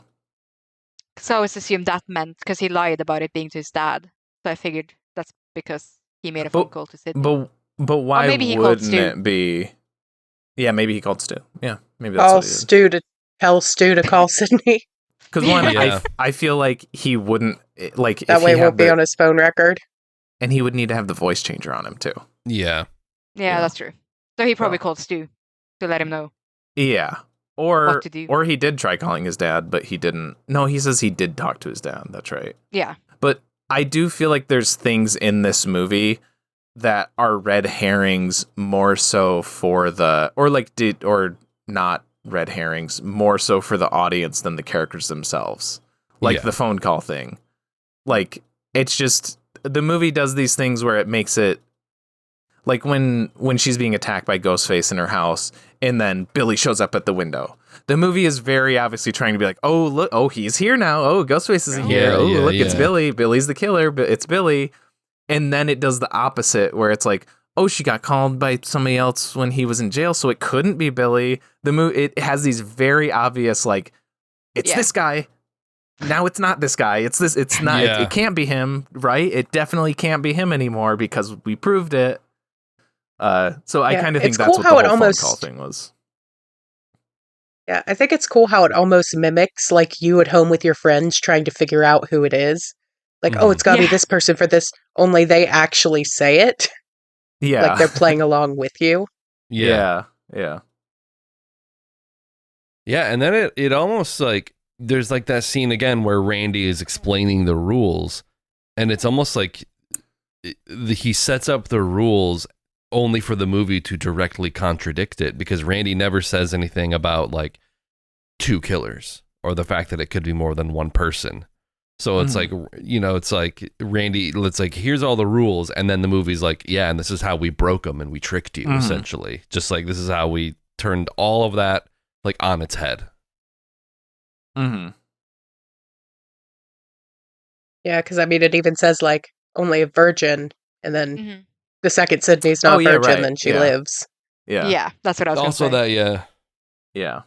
S2: So I always assumed that meant because he lied about it being to his dad. So I figured that's because he made a phone call to Sydney.
S1: But why wouldn't it be? Yeah, maybe he called Stu. Yeah, maybe that's what he did.
S5: Stu to tell Stu to call Sydney.
S1: Because I feel like he wouldn't like
S5: that way. It won't be on his phone record.
S1: and he would need to have the voice changer on him too.
S3: Yeah.
S2: Yeah,
S1: Yeah.
S2: that's true. So he probably
S1: Oh.
S2: called Stu to let him know.
S1: Yeah. Or
S2: What to do.
S1: or he did try calling his dad, but he didn't. No, he says he did talk to his dad. That's right.
S2: Yeah.
S1: But I do feel like there's things in this movie that are red herrings more so for the or not red herrings, more so for the audience than the characters themselves. Like
S3: Yeah.
S1: the phone call thing. Like it's just the movie does these things where it makes it like when she's being attacked by Ghostface in her house and then Billy shows up at the window. The movie is very obviously trying to be like, oh, look, oh, he's here now. Oh, Ghostface is here.
S3: Yeah,
S1: Oh,
S3: yeah,
S1: look, it's
S3: yeah.
S1: Billy. Billy's the killer, but it's Billy. And then it does the opposite where it's like, oh, she got called by somebody else when he was in jail, so it couldn't be Billy. The movie, it has these very obvious, like, it's
S2: Yeah.
S1: this guy. Now it's not this guy. It's this. It's not.
S3: Yeah.
S1: It can't be him, right? It definitely can't be him anymore because we proved it. So I
S5: Yeah,
S1: kind of think
S5: it's
S1: that's
S5: cool
S1: what
S5: how
S1: the
S5: it
S1: whole
S5: almost-
S1: phone call thing was.
S5: Yeah, I think it's cool how it almost mimics like you at home with your friends trying to figure out who it is. Like, oh,
S3: Mhm.
S5: it's got to
S2: Yeah.
S5: be this person for this, only they actually say it.
S1: Yeah.
S5: Like they're playing along with you.
S3: Yeah.
S1: Yeah.
S3: Yeah, and then it almost like there's like that scene again where Randy is explaining the rules, and it's almost like he sets up the rules only for the movie to directly contradict it, because Randy never says anything about like two killers or the fact that it could be more than one person. So it's like, you know, it's like Randy, it's like, here's all the rules. And then the movie's like, yeah, and this is how we broke them and we tricked you, essentially. Just like, this is how we turned all of that like on its head.
S1: Mm-hmm.
S5: Yeah, because I mean, it even says like only a virgin, and then
S2: Mhm.
S5: the second Sydney's not
S1: Oh,
S5: a
S1: yeah,
S5: virgin,
S1: right.
S5: then she
S1: Yeah.
S5: lives.
S1: Yeah.
S2: Yeah, that's what I was going to
S3: Also
S2: say.
S3: that, yeah.
S1: Yeah.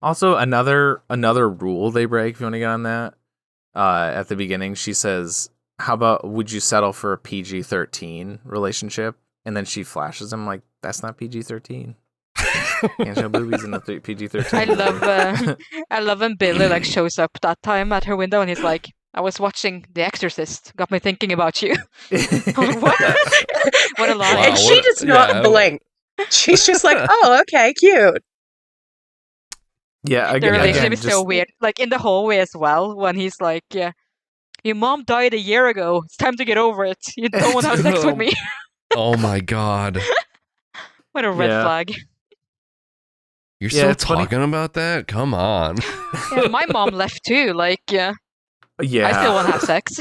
S1: Also, another rule they break, if you want to get on that, at the beginning, she says, how about, would you settle for a PG-13 relationship? And then she flashes him like, that's not PG-13. Can't show boobies in the PG-13.
S2: I love when Billy like shows up that time at her window and he's like, I was watching The Exorcist, got me thinking about you. I'm like, what? What a line.
S3: Wow,
S5: And she
S3: what-
S5: does not
S3: yeah.
S5: blink. She's just like, oh, okay, cute.
S1: Yeah,
S2: The
S1: again,
S2: relationship is so
S1: just-
S2: weird. Like in the hallway as well, when he's like, yeah, your mom died a year ago. It's time to get over it. You don't want to have sex with me.
S3: Oh my God.
S2: What a red
S1: Yeah.
S2: flag.
S3: You're
S1: Yeah,
S3: still
S1: it's funny.
S3: talking about that? Come on.
S2: Yeah, my mom left too. Like, yeah,
S1: Yeah.
S2: I still want to have sex.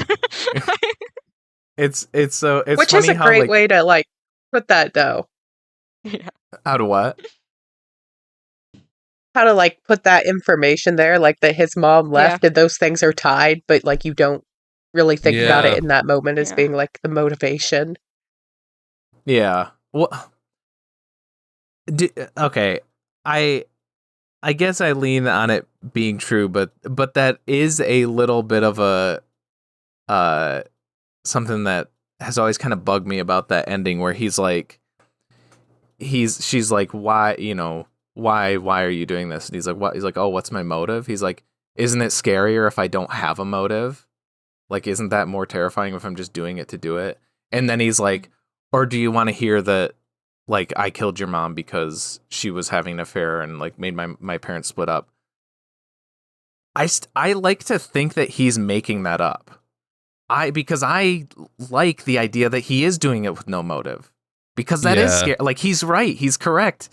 S1: It's
S5: Which
S1: funny
S5: is a
S1: how,
S5: great
S1: like,
S5: way to like put that though.
S2: Yeah.
S1: out of what?
S5: How to like put that information there, like that his mom left and those things are tied, but like you don't really think about
S3: Yeah.
S5: it in that moment as
S2: Yeah.
S5: being like the motivation.
S1: Yeah. Well, okay. I guess I lean on it being true, but that is a little bit of a something that has always kind of bugged me about that ending where he's like she's like, why, you know, why are you doing this? And he's like, what? He's like, oh, what's my motive? He's like, isn't it scarier if I don't have a motive? Like, isn't that more terrifying if I'm just doing it to do it? And then he's like, or do you want to hear that, like, I killed your mom because she was having an affair and, like, made my parents split up? I like to think that he's making that up. Because I like the idea that he is doing it with no motive. Because that is
S3: Yeah.
S1: scary. Like, he's right. He's correct.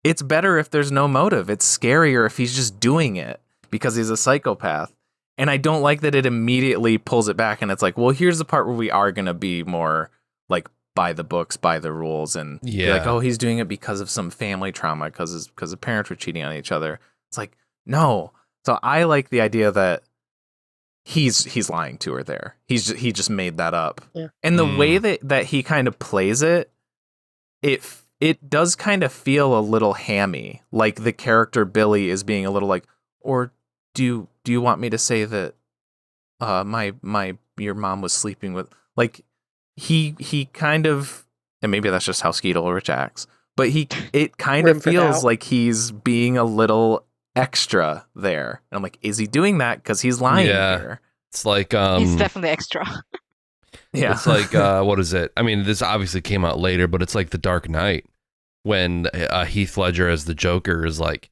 S1: It's better if there's no motive. It's scarier if he's just doing it because he's a psychopath. And I don't like that it immediately pulls it back and it's like, well, here's the part where we are going to be more like by the books, by the rules, and be like,
S3: Yeah.
S1: oh, he's doing it because of some family trauma because the parents were cheating on each other. It's like, no. So I like the idea that he's lying to her there. He just made that up.
S5: Yeah.
S1: And the way that he kind of plays it, it does kind of feel a little hammy. Like the character Billy is being a little like, or do you want me to say that your mom was sleeping with, like, he kind of, and maybe that's just how Skeet Ulrich acts, but it kind
S5: Room
S1: of
S5: for
S1: feels
S5: doubt.
S1: like he's being a little extra there. And I'm like, is he doing that because he's lying
S3: Yeah.
S1: here?
S3: It's like,
S2: He's definitely extra.
S1: Yeah.
S3: It's like, what is it? I mean, this obviously came out later, but it's like The Dark Knight when Heath Ledger as the Joker is like,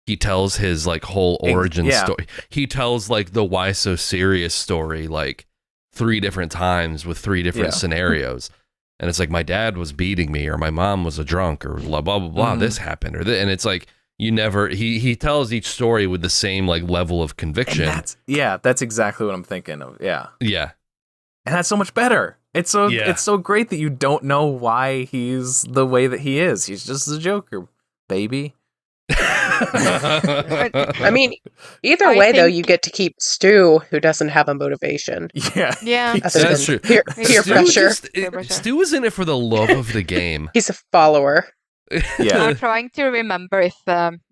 S3: he tells his like whole origin story. He tells like the why so serious story like 3 different times with 3 different scenarios. And it's like, my dad was beating me, or my mom was a drunk, or blah, blah, blah, blah, this happened. And it's like, you never, he tells each story with the same like level of conviction.
S1: And that's exactly what I'm thinking of. Yeah.
S3: Yeah.
S1: And that's so much better. It's so great that you don't know why he's the way that he is. He's just the Joker, baby.
S5: I mean, either way, though, you get to keep Stu, who doesn't have a motivation.
S1: Yeah.
S3: That's true.
S5: Peer pressure.
S3: Stu is in it for the love of the game.
S5: He's a follower.
S1: Yeah.
S2: I'm trying to remember if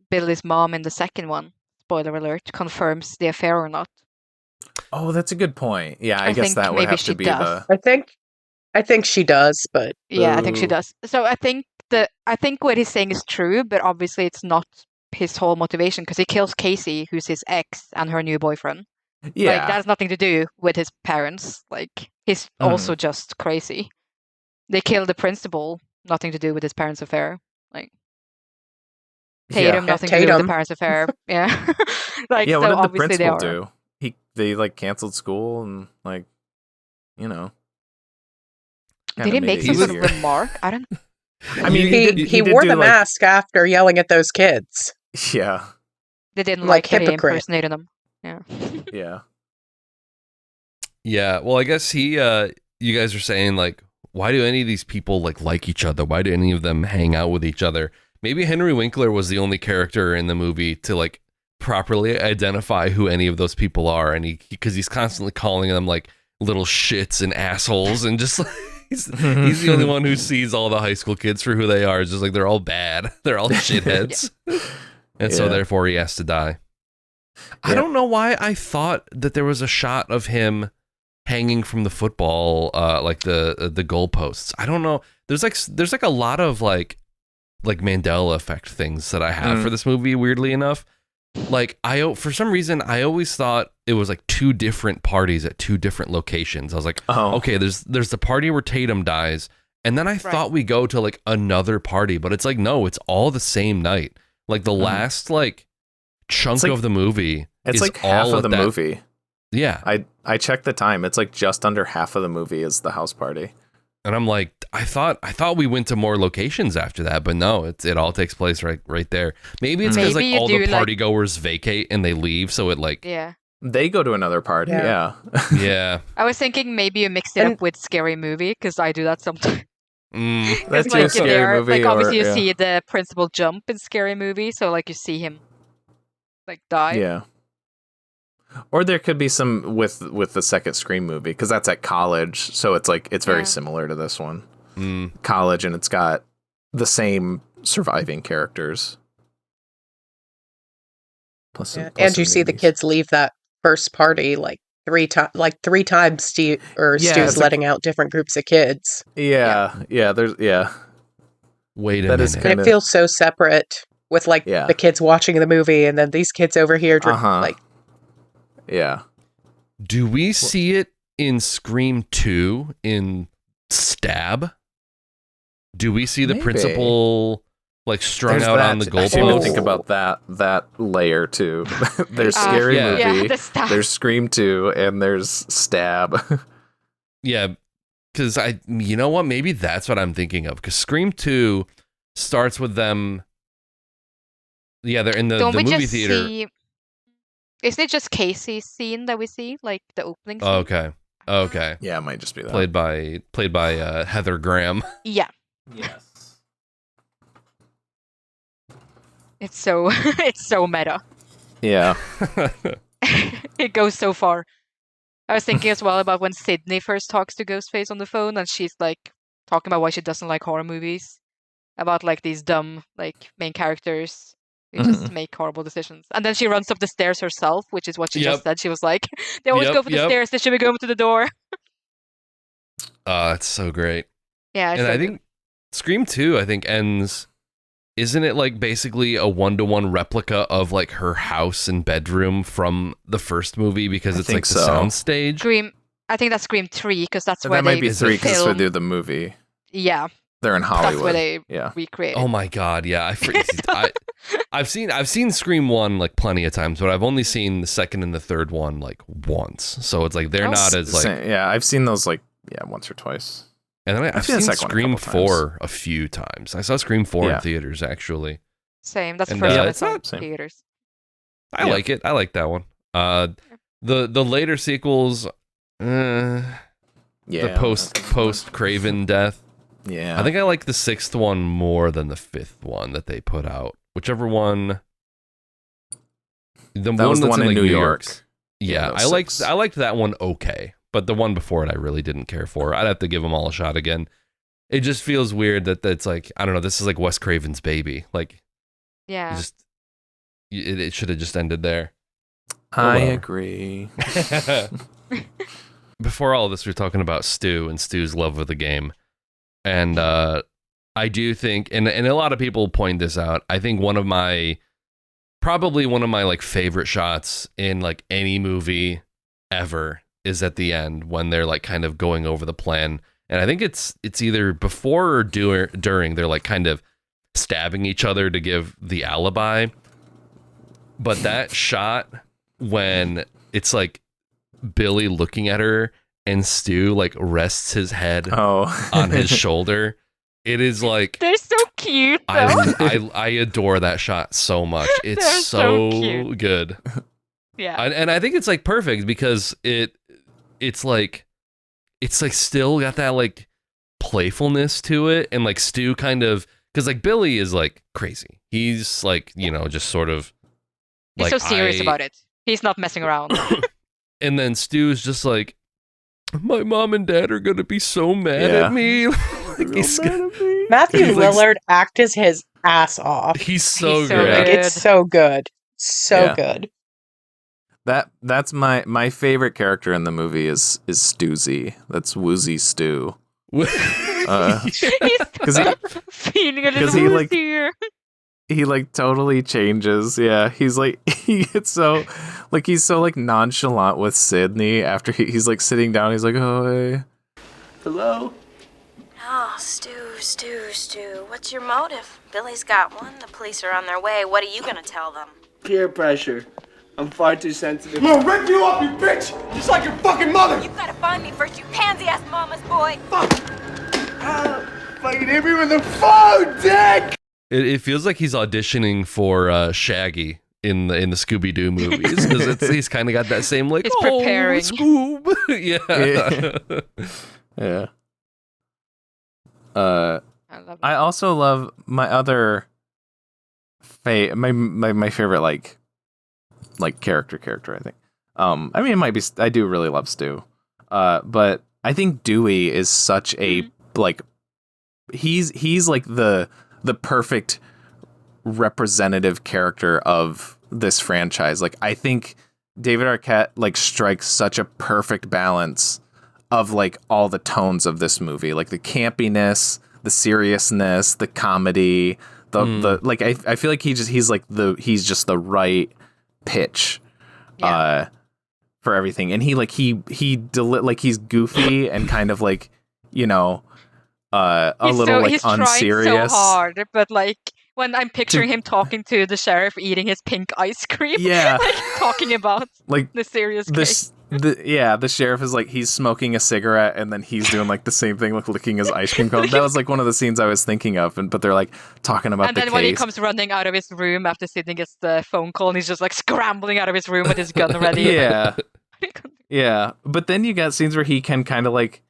S2: Billy's mom in the second one, spoiler alert, confirms the affair or not.
S1: Oh, that's a good point. Yeah, I guess
S2: think
S1: that would
S2: maybe
S1: have
S2: she
S1: to be
S2: does.
S5: I think she does, but
S2: Yeah, I think she does. So I think what he's saying is true, but obviously it's not his whole motivation, because he kills Casey, who's his ex, and her new boyfriend.
S1: Yeah.
S2: Like, that has nothing to do with his parents. Like, he's also just crazy. They kill the principal, nothing to do with his parents' affair. Like, Tatum, nothing to do with the parents' affair. Yeah. Like,
S1: yeah,
S2: so
S1: what did the
S2: obviously
S1: principal
S2: they are.
S1: do? They like canceled school and like, you know.
S2: Did he make some sort of remark? I don't.
S1: I mean,
S5: he wore the mask after yelling at those kids.
S1: Yeah.
S2: They didn't
S5: like
S2: that he
S5: hypocrite.
S2: impersonated them. Yeah.
S1: Yeah.
S3: Yeah. Well, I guess you guys are saying like, why do any of these people like each other? Why do any of them hang out with each other? Maybe Henry Winkler was the only character in the movie to like properly identify who any of those people are, and because he's constantly calling them like little shits and assholes, and just like he's the only one who sees all the high school kids for who they are. It's just like they're all bad, they're all shitheads, and so therefore he has to die. I don't know why I thought that there was a shot of him hanging from the football, like the goalposts. I don't know. There's like a lot of like Mandela effect things that I have for this movie. Weirdly enough, like for some reason I always thought it was like 2 different parties at 2 different locations. I was like, okay, there's the party where Tatum dies, and then I thought we go to like another party, but it's like, no, it's all the same night. Like the last like chunk of the movie.
S1: It's
S3: is
S1: like half
S3: all
S1: of the movie.
S3: Yeah.
S1: I checked the time. It's like just under half of the movie is the house party.
S3: And I'm like, I thought we went to more locations after that, but no, it all takes place right there. Maybe it's because like all the party goers vacate and they leave, so it like
S1: they go to another party. Yeah.
S3: Yeah.
S2: I was thinking maybe you mix it up with Scary Movie, because I do that sometimes.
S1: That's
S2: like,
S1: a Scary Movie.
S2: Like obviously you see the principal jump in Scary Movie, so like you see him like die.
S1: Yeah. Or there could be some with the second Scream movie, because that's at college, so it's like it's very similar to this one. College, and it's got the same surviving characters. Plus
S5: and you see the kids leave that first party like 3 times. Like 3 times, Stu's letting out different groups of kids.
S1: Yeah. There's
S3: Wait a minute.
S5: And it feels so separate with like the kids watching the movie, and then these kids over here like.
S1: Yeah.
S3: Do we see it in Scream 2 in Stab? Do we see the principal like strung out on the goalpost?
S1: I didn't think about that layer too. There's Scary Movie, there's Scream 2, and there's Stab.
S3: Yeah, because you know what? Maybe that's what I'm thinking of. Because Scream 2 starts with them. Yeah, they're in the movie theater.
S2: Isn't it just Casey's scene that we see, like the opening scene?
S3: Okay.
S1: Yeah, it might just be that.
S3: Played by Heather Graham.
S2: Yeah.
S1: Yes.
S2: It's so meta.
S1: Yeah.
S2: It goes so far. I was thinking as well about when Sydney first talks to Ghostface on the phone, and she's like talking about why she doesn't like horror movies, about like these dumb like main characters. They just make horrible decisions. And then she runs up the stairs herself, which is what she just said. She was like, they always go for the stairs. They should be going to the door.
S3: That's so great.
S2: Yeah.
S3: And I think Scream 2, ends, isn't it like basically a 1-to-1 replica of like her house and bedroom from the first movie, because it's like the sound stage?
S2: I think that's Scream 3 because that's
S1: That
S2: where
S1: might
S2: they
S1: be 3 because
S2: film.
S1: they do the movie.
S2: Yeah,
S1: They're in
S2: that's
S1: Hollywood.
S2: where they
S1: Yeah.
S2: recreate.
S3: Oh my god, yeah. I've seen Scream 1 like plenty of times, but I've only seen the second and the third one like once. So it's like they're not as like
S1: Yeah, I've seen those like once or twice.
S3: And then I've
S1: seen the
S3: seen
S1: second one a
S3: Scream
S1: couple
S3: 4 a few times. I saw Scream 4 in theaters actually.
S2: Same. That's the
S3: And,
S2: first time I
S3: it's
S2: saw
S3: not-
S2: in theaters.
S3: I like it. I like that one. The later sequels, the post Craven death.
S1: Yeah.
S3: I think I like the sixth one more than the fifth one that they put out. Whichever one.
S1: That was the
S3: that's
S1: one in
S3: like
S1: New York.
S3: Yeah,
S1: that
S3: I
S1: was 6.
S3: liked that one okay, but the one before it I really didn't care for. I'd have to give them all a shot again. It just feels weird that that's like, I don't know, this is like Wes Craven's baby. Like,
S2: Yeah.
S3: it should have just ended there.
S1: I
S3: whatever.
S1: agree.
S3: Before all of this, we were talking about Stu and Stu's love of the game. And I do think, and a lot of people point this out, I think probably one of my like favorite shots in like any movie ever is at the end when they're like kind of going over the plan. And I think it's either before or during they're like kind of stabbing each other to give the alibi. But that shot when it's like Billy looking at her and Stu like rests his head on his shoulder, it is like
S2: they're so cute though.
S3: I adore that shot so much. It's
S2: They're so cute.
S3: good.
S2: Yeah.
S3: And I think it's like perfect because it's like still got that like playfulness to it, and like Stu kind of, because like Billy is like crazy. He's like, you know, just sort of
S2: He's
S3: like,
S2: so serious about it. He's not messing around.
S3: And then Stu's just like, my mom and dad are gonna be so mad at me. Like,
S5: Matthew
S3: he's like-
S5: Lillard acted his ass off.
S3: He's so
S2: so
S3: good.
S5: Like, it's so good. So
S1: Yeah.
S5: good.
S1: That's my favorite character in the movie is Stoozy. That's Woozy Stew.
S2: He's feeling a little
S1: he, like,
S2: here.
S1: He like totally changes. Yeah, he's like he gets so like he's so like nonchalant with Sydney after he's like sitting down. He's like, oh hey.
S4: Hello?
S8: Oh, Stu. What's your motive? Billy's got one. The police are on their way. What are you gonna tell them?
S4: Peer pressure. I'm far too sensitive. I'm gonna rip you up, you bitch! Just like your fucking mother!
S8: You gotta find me first, you pansy-ass mama's boy!
S4: Fuck! Fucking hit me with the phone, dick!
S3: It feels like he's auditioning for Shaggy in the Scooby-Doo movies, because he's kind of got that same like,
S2: He's preparing.
S3: Scoob. Yeah.
S1: Yeah.
S2: I love
S1: I also love my other my favorite like character, I think. I mean, it might be, I do really love Stu. But I think Dewey is such a like he's like the perfect representative character of this franchise. Like, I think David Arquette like strikes such a perfect balance of like all the tones of this movie, like the campiness, the seriousness, the comedy, the like I feel like he's just the right pitch for everything. And he's goofy and kind of like, you know, he's unserious.
S2: So hard, but like when I'm picturing him talking to the sheriff eating his pink ice cream, like talking about
S1: like
S2: the serious case.
S1: The sheriff is like, he's smoking a cigarette and then he's doing like the same thing, like licking his ice cream cone. That was like one of the scenes I was thinking of, but they're like talking about the case.
S2: And then when he comes running out of his room after Sidney gets the phone call, and he's just like scrambling out of his room with his gun ready.
S1: Yeah. But then you got scenes where he can kind of like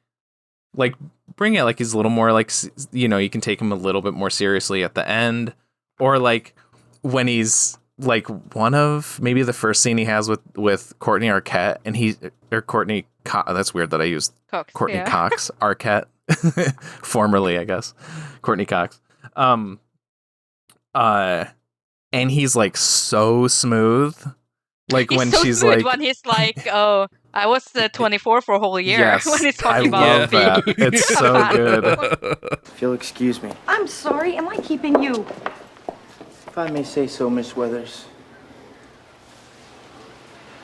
S1: bring it, like he's a little more like, you know, you can take him a little bit more seriously at the end, or like when he's like one of maybe the first scene he has with Courtney Arquette, and that's weird that I used
S2: Cox,
S1: Courtney Cox Arquette formerly, I guess, Courtney Cox. And he's like so smooth, like
S2: he's
S1: when
S2: so
S1: she's
S2: smooth
S1: like,
S2: when he's like, oh, I was 24 for a whole year.
S1: yes,
S2: When he's
S1: I
S2: talking
S1: love
S2: about
S1: that. It's so good.
S4: If you'll excuse me.
S7: I'm sorry, am I keeping you?
S4: If I may say so, Miss Weathers,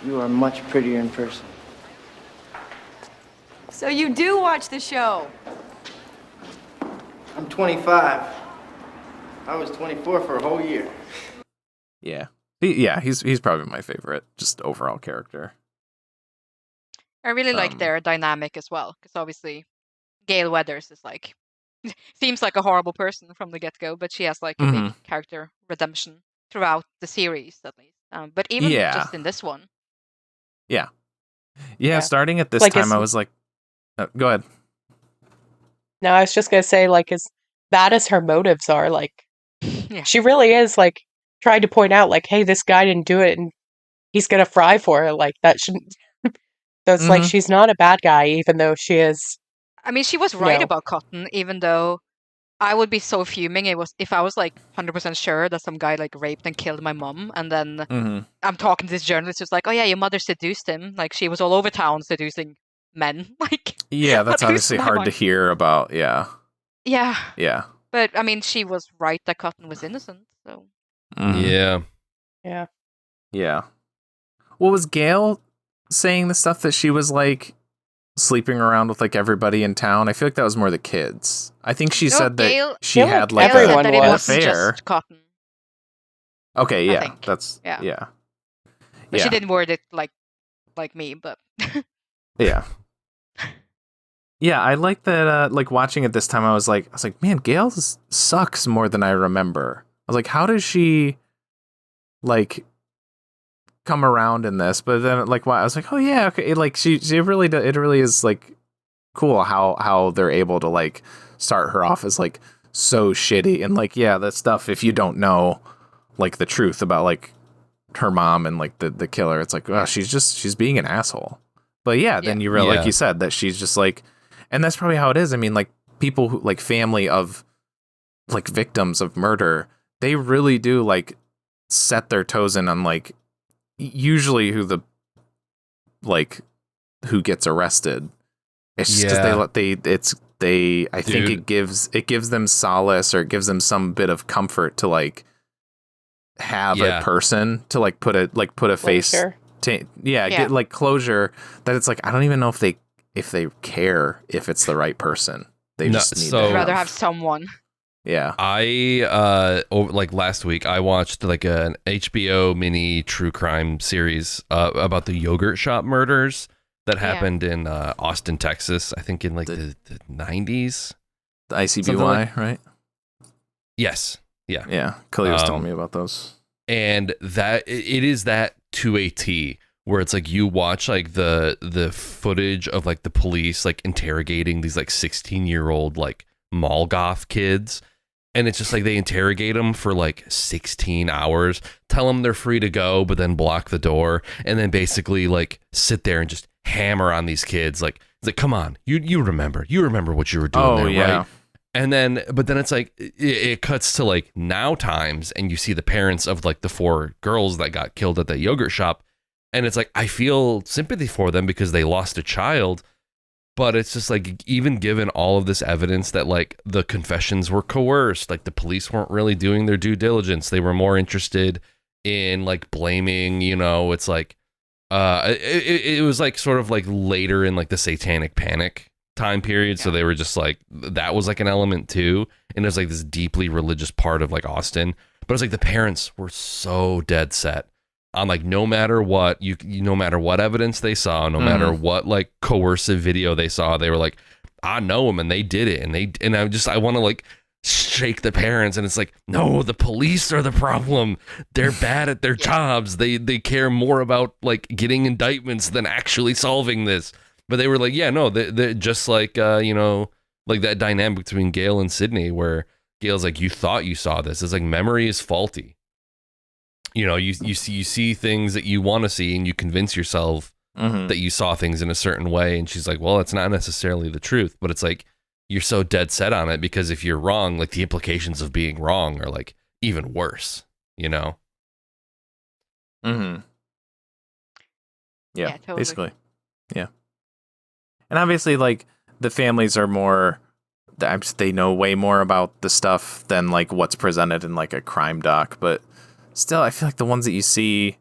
S4: you are much prettier in person.
S7: So you do watch the show?
S4: I'm 25. I was 24 for a whole year.
S1: Yeah. He's probably my favorite, just overall character.
S2: I really like their dynamic as well, because obviously Gail Weathers is like seems like a horrible person from the get-go, but she has like a big character redemption throughout the series, at least. But even just in this one.
S1: Yeah. Starting at this
S5: Like,
S1: time, I was like, go ahead.
S5: No, I was just gonna say, like, as bad as her motives are, like, she really is, like, trying to point out, like, hey, this guy didn't do it, and he's gonna fry for her. Like, that shouldn't. So it's like she's not a bad guy, even though she is.
S2: I mean, she was right about Cotton, even though I would be so fuming. It was if I was like 100% sure that some guy like raped and killed my mom, and then I'm talking to this journalist who's like, "Oh yeah, your mother seduced him. Like she was all over town seducing men." Like,
S1: yeah, that's obviously hard to hear about. Yeah.
S2: But I mean, she was right that Cotton was innocent. So
S3: Yeah.
S1: Well, was Gail saying the stuff that she was like sleeping around with like everybody in town? I feel like that was more the kids. I think she said that she had like
S5: everyone
S1: an affair.
S2: Just Cotton.
S1: Okay, yeah,
S2: think.
S1: that's
S2: But she didn't word it like me, but
S1: yeah. I like that. Like watching it this time, I was like, man, Gail sucks more than I remember. I was like, how does she like come around in this? But then like, I was like, oh yeah, okay. Like she really it really is like cool how they're able to like start her off as like so shitty and like that stuff. If you don't know like the truth about like her mom and like the killer, it's like, well, she's being an asshole. But then you realize, like you said, that she's just like, and that's probably how it is. I mean, like people who like family of like victims of murder, they really do like set their toes in on like usually who gets arrested. It's just I think it gives them solace, or it gives them some bit of comfort to like have a person to like put a face to, get like closure, that it's like I don't even know if they care if it's the right person. They just need to
S2: rather have someone.
S1: Yeah.
S3: I like last week I watched like an HBO mini true crime series about the yogurt shop murders that happened in Austin, Texas, I think in like the 90s.
S1: The ICBY, right?
S3: Yes. Yeah.
S1: Yeah. Kelly was telling me about those.
S3: And that it is that to a T, where it's like you watch like the footage of like the police like interrogating these like 16-year-old like mall goth kids, and it's just like they interrogate them for like 16 hours, tell them they're free to go, but then block the door, and then basically like sit there and just hammer on these kids. Like it's like, come on, you remember what you were doing there, right? And then, but then it's like, it cuts to like now times, and you see the parents of like the 4 girls that got killed at that yogurt shop. And it's like, I feel sympathy for them because they lost a child. But it's just like, even given all of this evidence that like the confessions were coerced, like the police weren't really doing their due diligence. They were more interested in like blaming, it's like, it was like sort of like later in like the satanic panic time period, so they were just like, that was like an element too, and it was like this deeply religious part of like Austin. But it's like the parents were so dead set on like, no matter what no matter what evidence they saw, no matter what like coercive video they saw, they were like, I know them and they did it, and I want to like shake the parents, and it's like, no, the police are the problem. They're bad at their jobs. They care more about like getting indictments than actually solving this. But they were like, yeah, no, they're just like, like that dynamic between Gail and Sydney, where Gail's like, you thought you saw this. It's like, memory is faulty. You see things that you want to see, and you convince yourself that you saw things in a certain way. And she's like, well, it's not necessarily the truth. But it's like, you're so dead set on it, because if you're wrong, like the implications of being wrong are like even worse, Yeah,
S2: totally.
S1: Basically. Yeah. And obviously, like, the families are more, they know way more about the stuff than, like, what's presented in, like, a crime doc. But still, I feel like the ones that you see,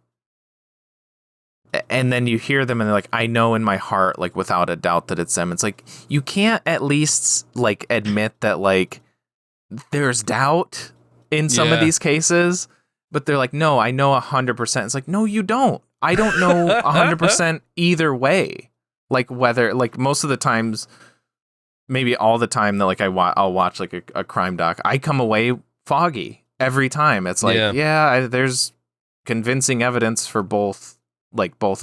S1: and then you hear them and they're like, I know in my heart, like without a doubt that it's them. It's like, you can't at least like admit that like there's doubt in some of these cases, but they're like, no, I know 100%. It's like, no, you don't. I don't know 100% either way. Like whether, like most of the times, maybe all the time that like I'll watch like a crime doc, I come away foggy every time. It's like, there's convincing evidence for both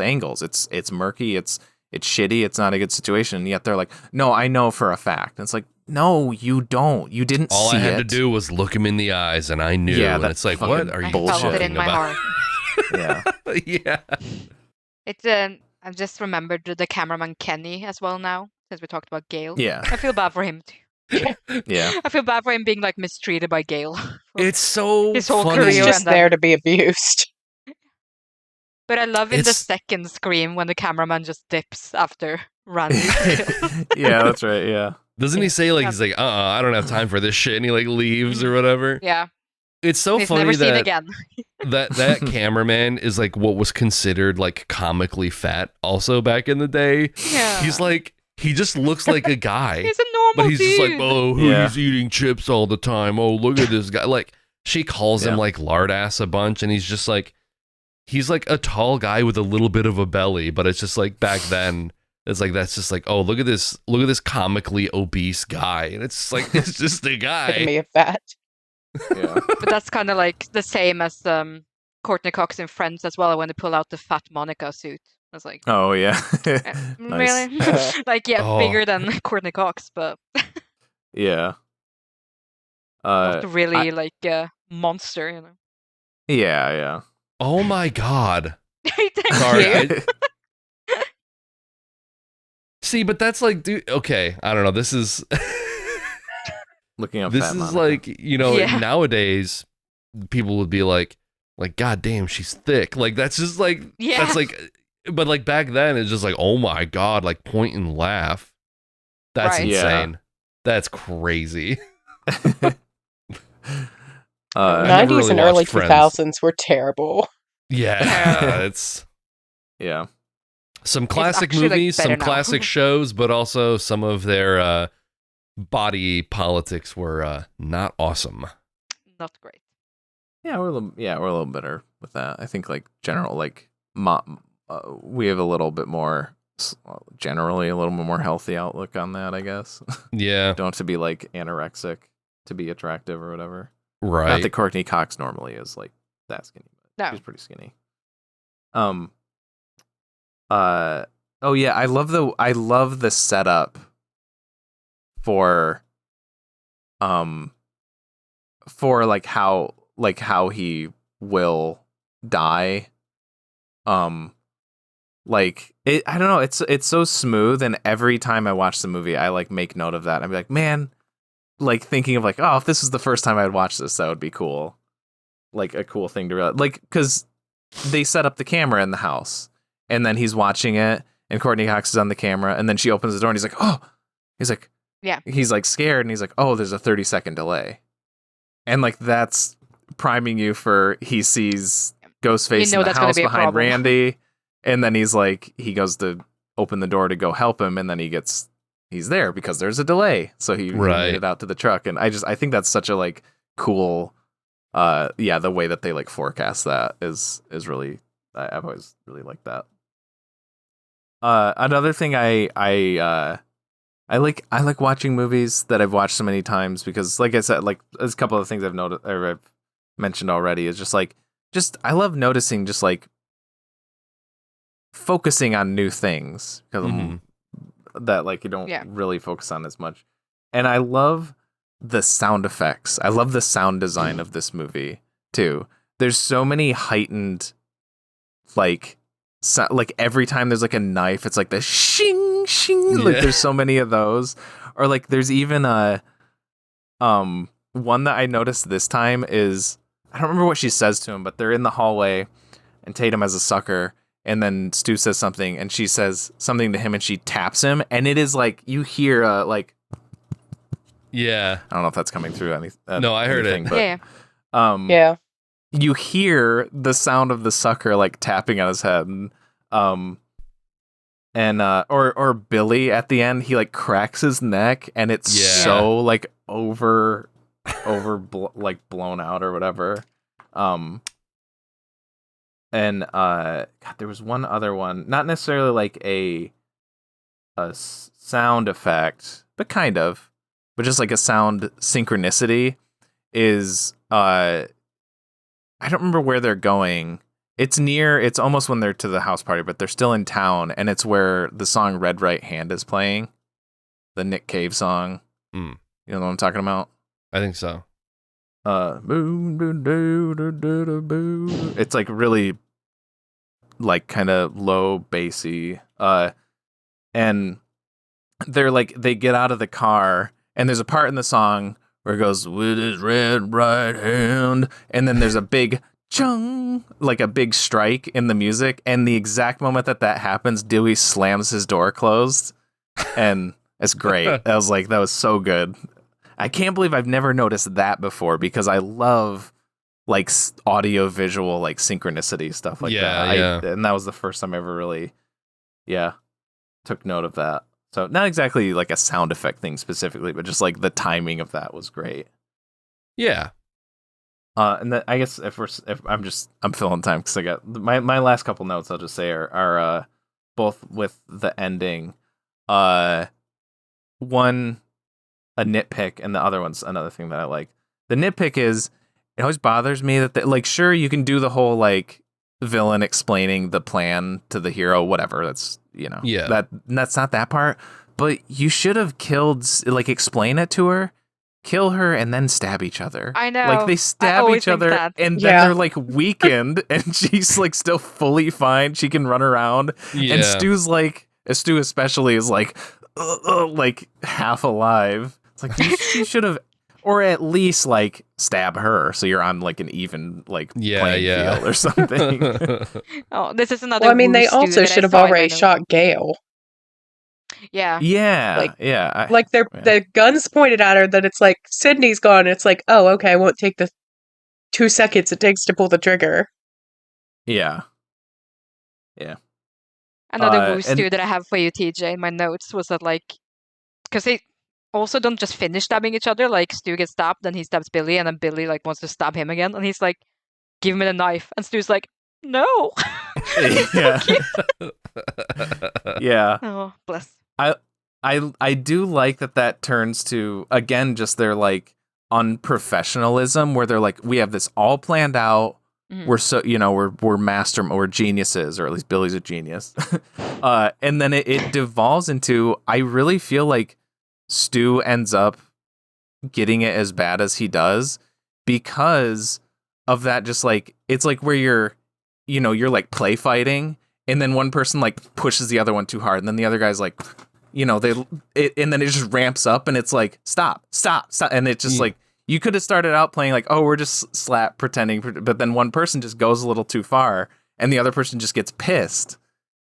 S1: angles. It's murky, it's shitty, it's not a good situation. Yet they're like, no, I know for a fact. And it's like, no, you don't. You didn't
S3: All
S1: see
S3: I had
S1: it.
S3: to do was look him in the eyes, and I knew.
S1: Yeah,
S3: and it's like, what are you
S2: I felt it in my
S3: about?
S2: heart.
S3: Yeah.
S2: It's I've just remembered the cameraman Kenny as well now, since we talked about Gail.
S1: Yeah.
S2: I feel bad for him too.
S1: Yeah.
S2: I feel bad for him being like mistreated by Gail.
S3: It's so
S2: His whole
S3: funny.
S2: career.
S5: He's just
S2: and then-
S5: there to be abused.
S2: But I love in the
S3: It's-
S2: second scream when the cameraman just dips after Randy.
S1: Yeah, that's right. Yeah.
S3: Doesn't he say like, he's like, I don't have time for this shit, and he like leaves or whatever?
S2: Yeah.
S3: It's so
S2: He's
S3: funny
S2: never seen
S3: that
S2: again.
S3: that cameraman is like what was considered like comically fat also back in the day.
S2: Yeah.
S3: He's like, he just looks like a guy.
S2: He's a normal
S3: But he's just like,
S2: dude.
S3: oh, he's eating chips all the time. Oh, look at this guy. Like, she calls him like lard ass a bunch, and he's just like, he's like a tall guy with a little bit of a belly, but it's just like back then, it's like, that's just like, oh, look at this comically obese guy. And it's just like, it's just a
S5: Epitome
S3: guy.
S5: of fat.
S1: Yeah.
S2: But that's kind of like the same as Courtney Cox in Friends as well, when they pull out the fat Monica suit. I was like,
S1: Oh yeah.
S2: really?
S1: Nice.
S2: Like, yeah,
S3: Oh.
S2: bigger than Courtney Cox, but
S1: Yeah.
S2: not really like a monster, you know.
S1: Yeah, yeah.
S3: Oh my God.
S2: Thank
S3: Sorry.
S2: you.
S3: See, but that's like, dude, okay. I don't know. This is,
S1: Looking up
S3: this
S1: Fat
S3: is
S1: Monica.
S3: like, you know,
S2: Yeah.
S3: nowadays people would be like, God damn, she's thick. Like, that's just like,
S2: Yeah.
S3: that's like, but like back then it's just like, oh my God, like point and laugh. That's
S2: Right.
S1: Yeah.
S3: insane. That's crazy.
S1: Uh,
S3: never
S5: 90s
S3: really
S5: and early
S3: watched Friends.
S5: 2000s were terrible.
S3: Yeah. It's
S1: yeah.
S3: some classic
S2: actually, like,
S3: movies, some
S2: better now.
S3: classic shows, but also some of their body politics were not awesome.
S2: Not great.
S1: Yeah, we're a little better with that. I think like general like we have a little bit more generally a little bit more healthy outlook on that, I guess.
S3: Yeah.
S1: Don't have to be like anorexic to be attractive or whatever. Not
S3: Right.
S1: that Courtney Cox normally is like that skinny, but
S2: No.
S1: she's pretty skinny. Oh yeah, I love the setup for like how he will die. Like it, I don't know, it's so smooth, and every time I watch the movie I like make note of that. I'd be like, man, like thinking of like, oh, if this was the first time I'd watch this, that would be cool. Like a cool thing to realize, like, because they set up the camera in the house, and then he's watching it, and Courtney Cox is on the camera, and then she opens the door, and he's like, oh, he's like scared, and he's like, oh, there's a 30-second delay, and like that's priming you for he sees Ghostface
S2: You know
S1: in the
S2: that's gonna
S1: house
S2: be a
S1: behind
S2: problem.
S1: Randy, and then he's like, he goes to open the door to go help him, and then he's there because there's a delay, so he
S3: Right.
S1: made it out to the truck, and I think that's such a like cool, the way that they like forecast that is really, I've always really liked that. Another thing I like watching movies that I've watched so many times, because like I said, like there's a couple of things I've noticed or I've mentioned already, is just I love noticing, just like focusing on new things, because that like you don't really focus on as much. And I love the sound effects. I love the sound design of this movie too. There's so many heightened like like every time there's like a knife, it's like the shing shing. Like there's so many of those. Or like there's even a one that I noticed this time is, I don't remember what she says to him, but they're in the hallway and Tatum has a sucker, and then Stu says something and she says something to him and she taps him, and it is like you hear like,
S3: Yeah.
S1: I don't know if that's coming through
S3: No, I heard it.
S1: anything, but
S2: Yeah.
S5: Yeah.
S1: you hear the sound of the sucker like tapping on his head. And And or Billy at the end, he like cracks his neck, and it's so like like blown out or whatever. And God, there was one other one, not necessarily like a sound effect, but kind of, but just like a sound synchronicity is I don't remember where they're going. It's almost when they're to the house party, but they're still in town, and it's where the song Red Right Hand is playing, the Nick Cave song. You know what I'm talking about?
S3: I think so.
S1: It's like really like kind of low bassy. And they're like, they get out of the car, and there's a part in the song where it goes, with his red right hand, and then there's a big chung, like a big strike in the music, and the exact moment that happens, Dewey slams his door closed, and it's great. I was like, that was so good. I can't believe I've never noticed that before, because I love like audio visual like synchronicity stuff like that. And that was the first time I ever really took note of that. So not exactly like a sound effect thing specifically, but just like the timing of that was great.
S3: Yeah.
S1: And then I guess if I'm filling time because I got my last couple notes. I'll just say are both with the ending. One a nitpick, and the other one's another thing that I like. The nitpick is it always bothers me that like sure you can do the whole like villain explaining the plan to the hero, whatever. That's that's not that part. But you should have killed like explain it to her. Kill her and then stab each other.
S2: I know.
S1: Like they stab each other and then they're like weakened and she's like still fully fine. She can run around. Yeah. And Stu especially is like half alive. It's like you should have, or at least like stab her so you're on like an even like playing field or something.
S2: Oh, this is another.
S5: Well, I mean, they also should have already shot Gale.
S2: Yeah.
S1: Yeah.
S5: Like the guns pointed at her that it's like Sydney's gone. It's like, oh, okay, I won't take the 2 seconds it takes to pull the trigger.
S1: Yeah.
S2: Another boost too that I have for you, TJ, in my notes was that like, because they also don't just finish stabbing each other. Like Stu gets stabbed, then he stabs Billy, and then Billy like wants to stab him again, and he's like, "Give me the knife," and Stu's like, "No."
S1: Yeah.
S2: Oh, bless.
S1: I do like that turns to again just their like unprofessionalism where they're like we have this all planned out. We're so we're geniuses, or at least Billy's a genius. And then it devolves into I really feel like Stu ends up getting it as bad as he does because of that. Just like it's like where you're like play fighting, and then one person like pushes the other one too hard, and then the other guy's like, and then it just ramps up, and it's like stop, and it's just like you could have started out playing like, oh, we're just pretending, but then one person just goes a little too far, and the other person just gets pissed,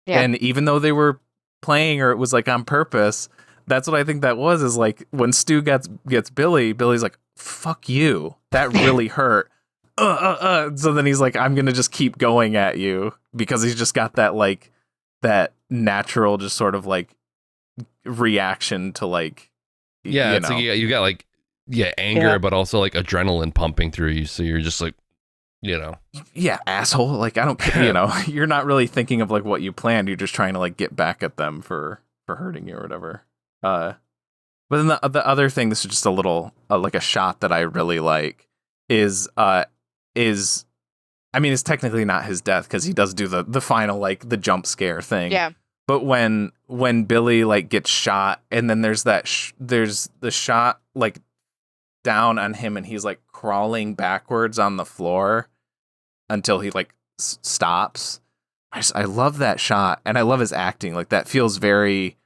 S1: and even though they were playing or it was like on purpose, that's what I think that was is like when Stu gets Billy's like, fuck you, that really hurt. So then he's like, I'm gonna just keep going at you because he's just got that like that natural just sort of like reaction to like
S3: it's like you got like anger but also like adrenaline pumping through you, so you're just like
S1: asshole, like I don't you're not really thinking of like what you planned, you're just trying to like get back at them for hurting you or whatever. But then the other thing, this is just a little like a shot that I really like is I mean it's technically not his death because he does do the final like the jump scare thing.
S2: Yeah.
S1: But when Billy like gets shot, and then there's that there's the shot like down on him, and he's like crawling backwards on the floor until he like stops. I love that shot, and I love his acting. Like that feels very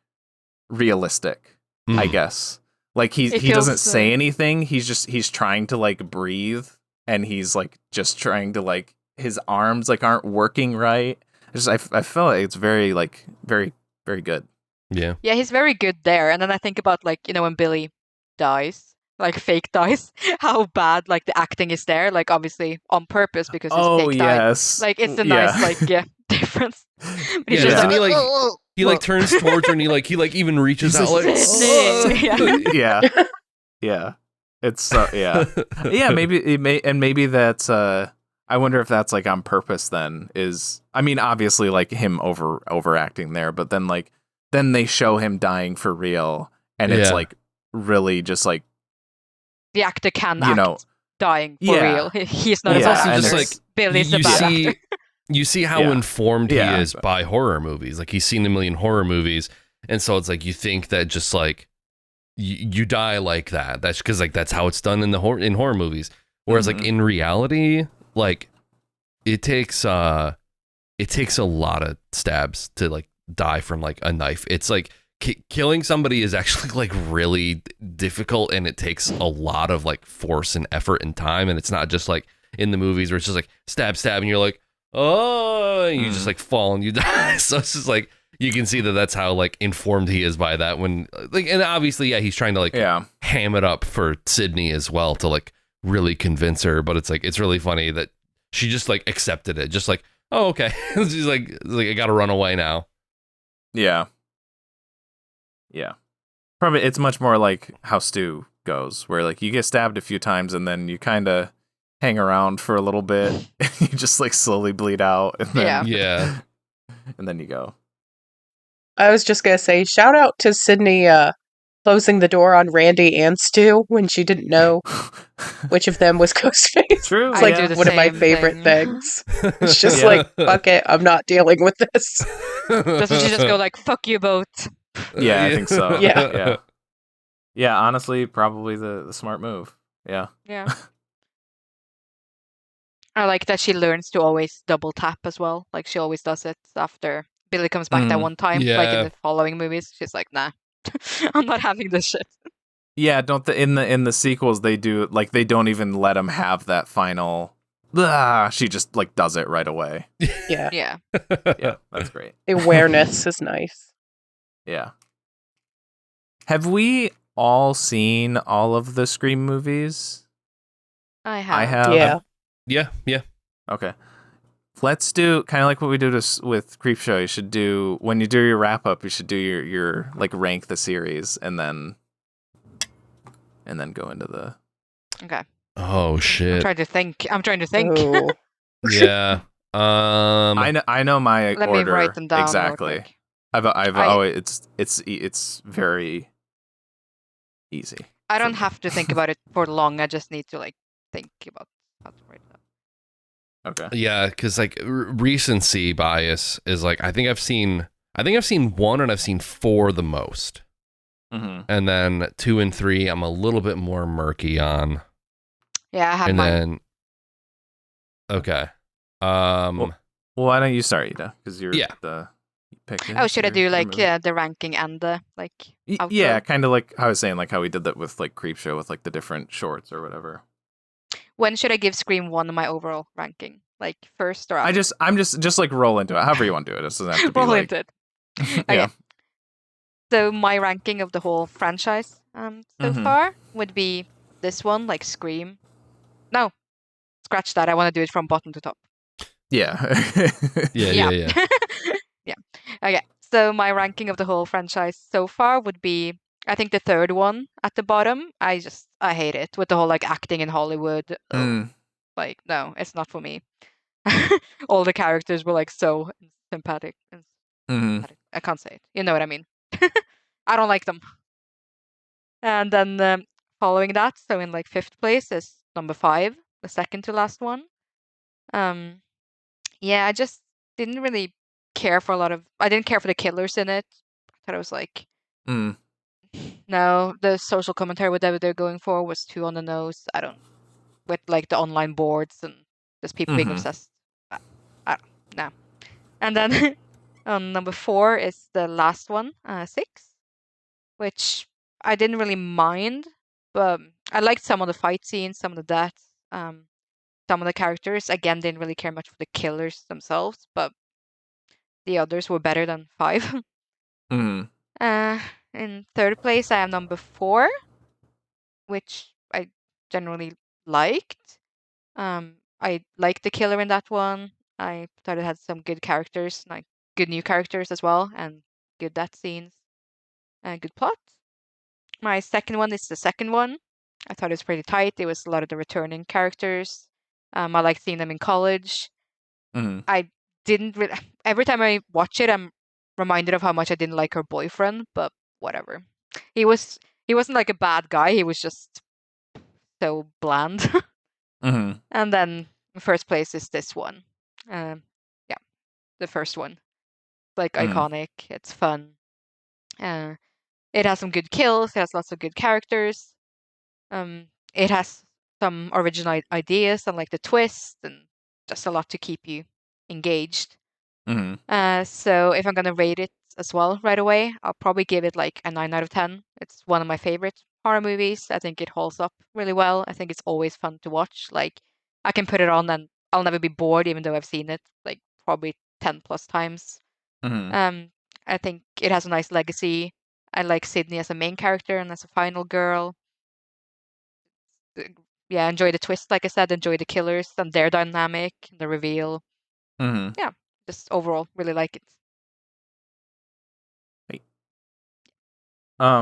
S1: realistic. I guess like he doesn't say anything. He's trying to like breathe, and he's like just trying to like his arms like aren't working right. I feel like it's very like very very good.
S2: Yeah, he's very good there. And then I think about like when Billy dies, like fake dies, how bad like the acting is there. Like obviously on purpose because he's fake died. Like it's a nice like difference. But he's
S3: Yeah,
S2: just
S3: doesn't
S2: like,
S3: he, like-
S2: "Oh,
S3: He like turns towards her and he even reaches
S1: He's
S3: out
S1: like,
S3: like
S2: Sydney.
S3: "Oh."
S1: Yeah. Yeah. It's yeah. Yeah, maybe that's I wonder if that's like on purpose then I mean obviously like him overacting there, but then they show him dying for real and it's
S3: Yeah.
S1: like really just like
S2: the actor can
S1: you know
S2: act dying for
S1: Yeah.
S2: real. He's not
S3: It's
S2: a
S1: Yeah,
S2: bad
S3: also
S1: and
S3: just
S2: actor.
S3: like
S2: Billy's
S3: you
S2: a bad
S3: see
S2: actor.
S3: you see how
S1: Yeah.
S3: informed
S1: Yeah.
S3: he is by horror movies. Like he's seen a million horror movies, and so it's like you think that just like you die like that. That's because like that's how it's done in horror movies. Whereas like in reality, like it takes a lot of stabs to like die from like a knife. It's like killing somebody is actually like really difficult, and it takes a lot of like force and effort and time. And it's not just like in the movies where it's just like stab, and you're like, oh, and you just like fall and you die. So it's just like you can see that that's how like informed he is by that. When like, and obviously, yeah, he's trying to like ham it up for Sydney as well to like really convince her. But it's like it's really funny that she just like accepted it, just like, oh, okay. She's like I gotta run away now.
S1: Yeah. Yeah. Probably it's much more like how Stu goes, where like you get stabbed a few times and then you kind of hang around for a little bit and you just like slowly bleed out and then
S3: Yeah.
S1: and then you go.
S5: I was just gonna say, shout out to Sydney closing the door on Randy and Stu when she didn't know which of them was Ghostface.
S1: True.
S5: It's like
S2: do the
S5: one of my
S2: same
S5: favorite
S2: thing.
S5: things. It's just
S1: Yeah.
S5: like, fuck it, I'm not dealing with this.
S2: Doesn't she just go like, fuck you both?
S1: Yeah, I think so.
S5: Yeah.
S1: Yeah. Yeah, honestly, probably the smart move. Yeah.
S2: Yeah. I like that she learns to always double tap as well. Like she always does it after Billy comes back that one time. Like in
S3: Yeah.
S2: the following movies, she's like, nah, I'm not having this shit.
S1: Yeah, in the sequels they do like they don't even let him have that final she just like does it right away.
S5: Yeah.
S2: Yeah.
S1: Yeah, that's great.
S5: Awareness is nice.
S1: Yeah. Have we all seen all of the Scream movies?
S2: I have.
S1: I have.
S5: Yeah.
S1: Okay. Let's do kind of like what we do with Creepshow. You should do when you do your wrap up. You should do your like rank the series and then go into the.
S2: Okay.
S3: Oh
S2: I'm
S3: shit.
S2: trying to think.
S5: Oh.
S3: Yeah.
S1: I know my
S2: Let
S1: order
S2: me write them down. real
S1: exactly.
S2: quick.
S1: I've always it's very easy.
S2: I
S1: for
S2: don't
S1: me.
S2: have to think about it for long. I just need to like think about how to write it down.
S1: Okay.
S3: Yeah, because like recency bias is like I think I've seen one and I've seen four the most,
S1: Mm-hmm.
S3: and then 2 and 3 I'm a little bit more murky on,
S2: Yeah, I have
S3: and
S2: mine.
S3: then okay,
S1: Well, why don't you start, Ida? Because you're
S3: Yeah.
S1: you picked it.
S2: Oh, should I do
S1: Your
S2: like
S1: movie.
S2: the ranking and the like? outro?
S1: Yeah, kind of like I was saying, like how we did that with like Creepshow with like the different shorts or whatever.
S2: When should I give Scream 1 my overall ranking? Like first or after?
S1: I'm just like roll into it. However you want to do it. It doesn't have to be
S2: roll
S1: like
S2: into it. Okay.
S1: yeah.
S2: So my ranking of the whole franchise so
S1: Mhm.
S2: far would be this one, like Scream. No, scratch that. I want to do it from bottom to top.
S1: Yeah.
S3: yeah.
S2: Yeah. Okay. So my ranking of the whole franchise so far would be, I think the third one at the bottom. I hate it with the whole like acting in Hollywood.
S1: Mm.
S2: Like no, it's not for me. All the characters were like so sympathetic.
S1: Mhm.
S2: I can't say it. You know what I mean. I don't like them. And then following that, so in like fifth place is number 5, the second to last one. Yeah, I just didn't really care for I didn't care for the killers in it. I thought it was like,
S1: Mm.
S2: no, the social commentary, whatever they're going for, was too on the nose. With like the online boards and just people being
S1: Mhm.
S2: obsessed. I don't know. And then on number 4 is the last one, 6, which I didn't really mind, but I liked some of the fight scenes, some of the deaths, some of the characters. Again, didn't really care much for the killers themselves, but the others were better than 5.
S1: Mm.
S2: In third place, I have number 4, which I generally liked. I liked the killer in that one. I thought it had some good characters, like good new characters as well, and good death scenes, and good plot. My second one is the second one. I thought it was pretty tight. It was a lot of the returning characters. I like seeing them in college.
S1: Mhm.
S2: I didn't really. Every time I watch it, I'm reminded of how much I didn't like her boyfriend, but whatever. He wasn't like a bad guy. He was just so bland.
S1: Mhm.
S2: And then first place is this one. Yeah, the first one. Like
S1: Mhm.
S2: iconic. It's fun. Uh, it has some good kills. It has lots of good characters. It has some original ideas and like the twist and just a lot to keep you engaged.
S1: Mhm.
S2: So if I'm gonna rate it as well right away, I'll probably give it like a 9 out of 10. It's one of my favorite horror movies. I think it holds up really well. I think it's always fun to watch. Like I can put it on and I'll never be bored, even though I've seen it like probably 10 plus times.
S1: Mhm.
S2: I think it has a nice legacy. I like Sydney as a main character and as a final girl. Yeah, enjoy the twist, like I said, enjoy the killers and their dynamic, the reveal.
S1: Mhm.
S2: Yeah, just overall really like it.
S3: I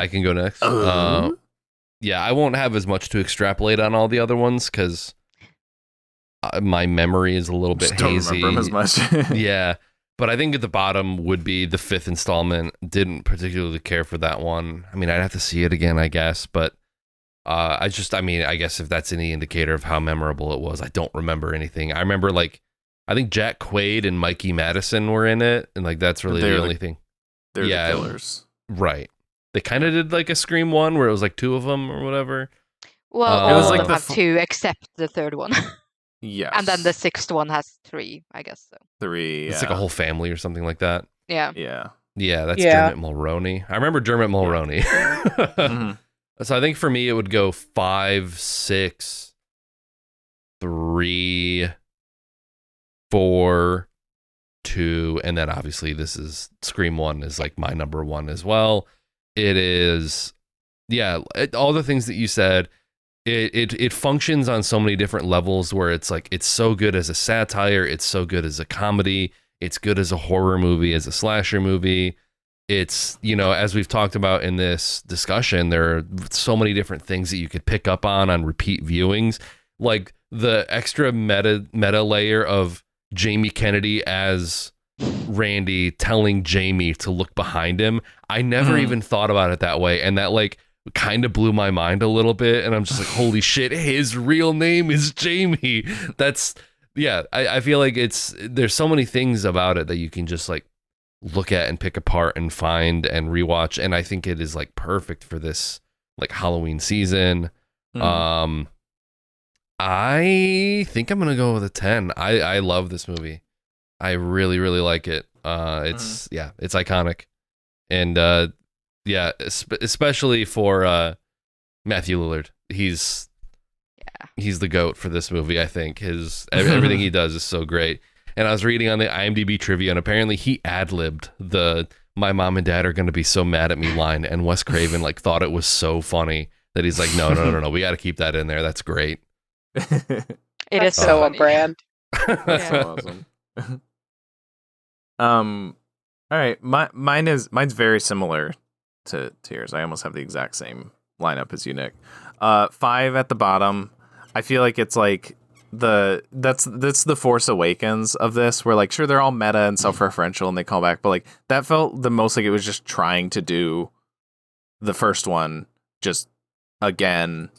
S3: can go next.
S1: Uh.
S3: Yeah, I won't have as much to extrapolate on all the other ones because my memory is a little bit
S1: Just don't
S3: hazy.
S1: remember 'em as much.
S3: Yeah, but I think at the bottom would be the fifth installment. Didn't particularly care for that one. I mean, I'd have to see it again, I guess, but I guess if that's any indicator of how memorable it was, I don't remember anything. I remember I think Jack Quaid and Mikey Madison were in it, and like that's really the only thing.
S1: They're the killers,
S3: right? They kind of did like a Scream one where it was like two of them or whatever.
S2: Well,
S3: It
S2: all
S3: was
S2: of
S3: like
S2: them have two except the third one.
S1: Yes.
S2: And then the sixth one has three, I guess so.
S1: 3.
S3: It's like a whole family or something like that.
S2: Yeah.
S1: Yeah.
S3: Yeah, that's
S5: Yeah.
S3: Dermot Mulroney. I remember Dermot Mulroney.
S1: Mhm.
S3: So I think for me it would go 5, 6, 3, 4, 2, and then obviously this is Scream 1 is like my number 1 as well. It is, all the things that you said. It functions on so many different levels where it's like it's so good as a satire, it's so good as a comedy, it's good as a horror movie, as a slasher movie. It's, as we've talked about in this discussion, there are so many different things that you could pick up on repeat viewings, like the extra meta layer of Jamie Kennedy as Randy telling Jamie to look behind him. I never even thought about it that way, and that kind of blew my mind a little bit, and I'm just like, holy shit, his real name is Jamie. I feel like there's so many things about it that you can just like look at and pick apart and find and rewatch, and I think it is like perfect for this like Halloween season. I think I'm gonna go with a 10. I love this movie. I really, really like it. It's iconic, and especially for Matthew Lillard. He's the GOAT for this movie. I think everything he does is so great. And I was reading on the IMDb trivia, and apparently he ad-libbed the "My mom and dad are going to be so mad at me" line, and Wes Craven thought it was so funny that he's like, no, we got to keep that in there. That's great.
S2: It is
S5: so
S2: funny.
S5: on brand.
S1: That's so awesome. All right, mine's very similar to yours. I almost have the exact same lineup as you, Nick. 5 at the bottom. I feel like it's like that's the Force Awakens of this, where like sure they're all meta and self-referential and they call back, but like that felt the most like it was just trying to do the first one just again.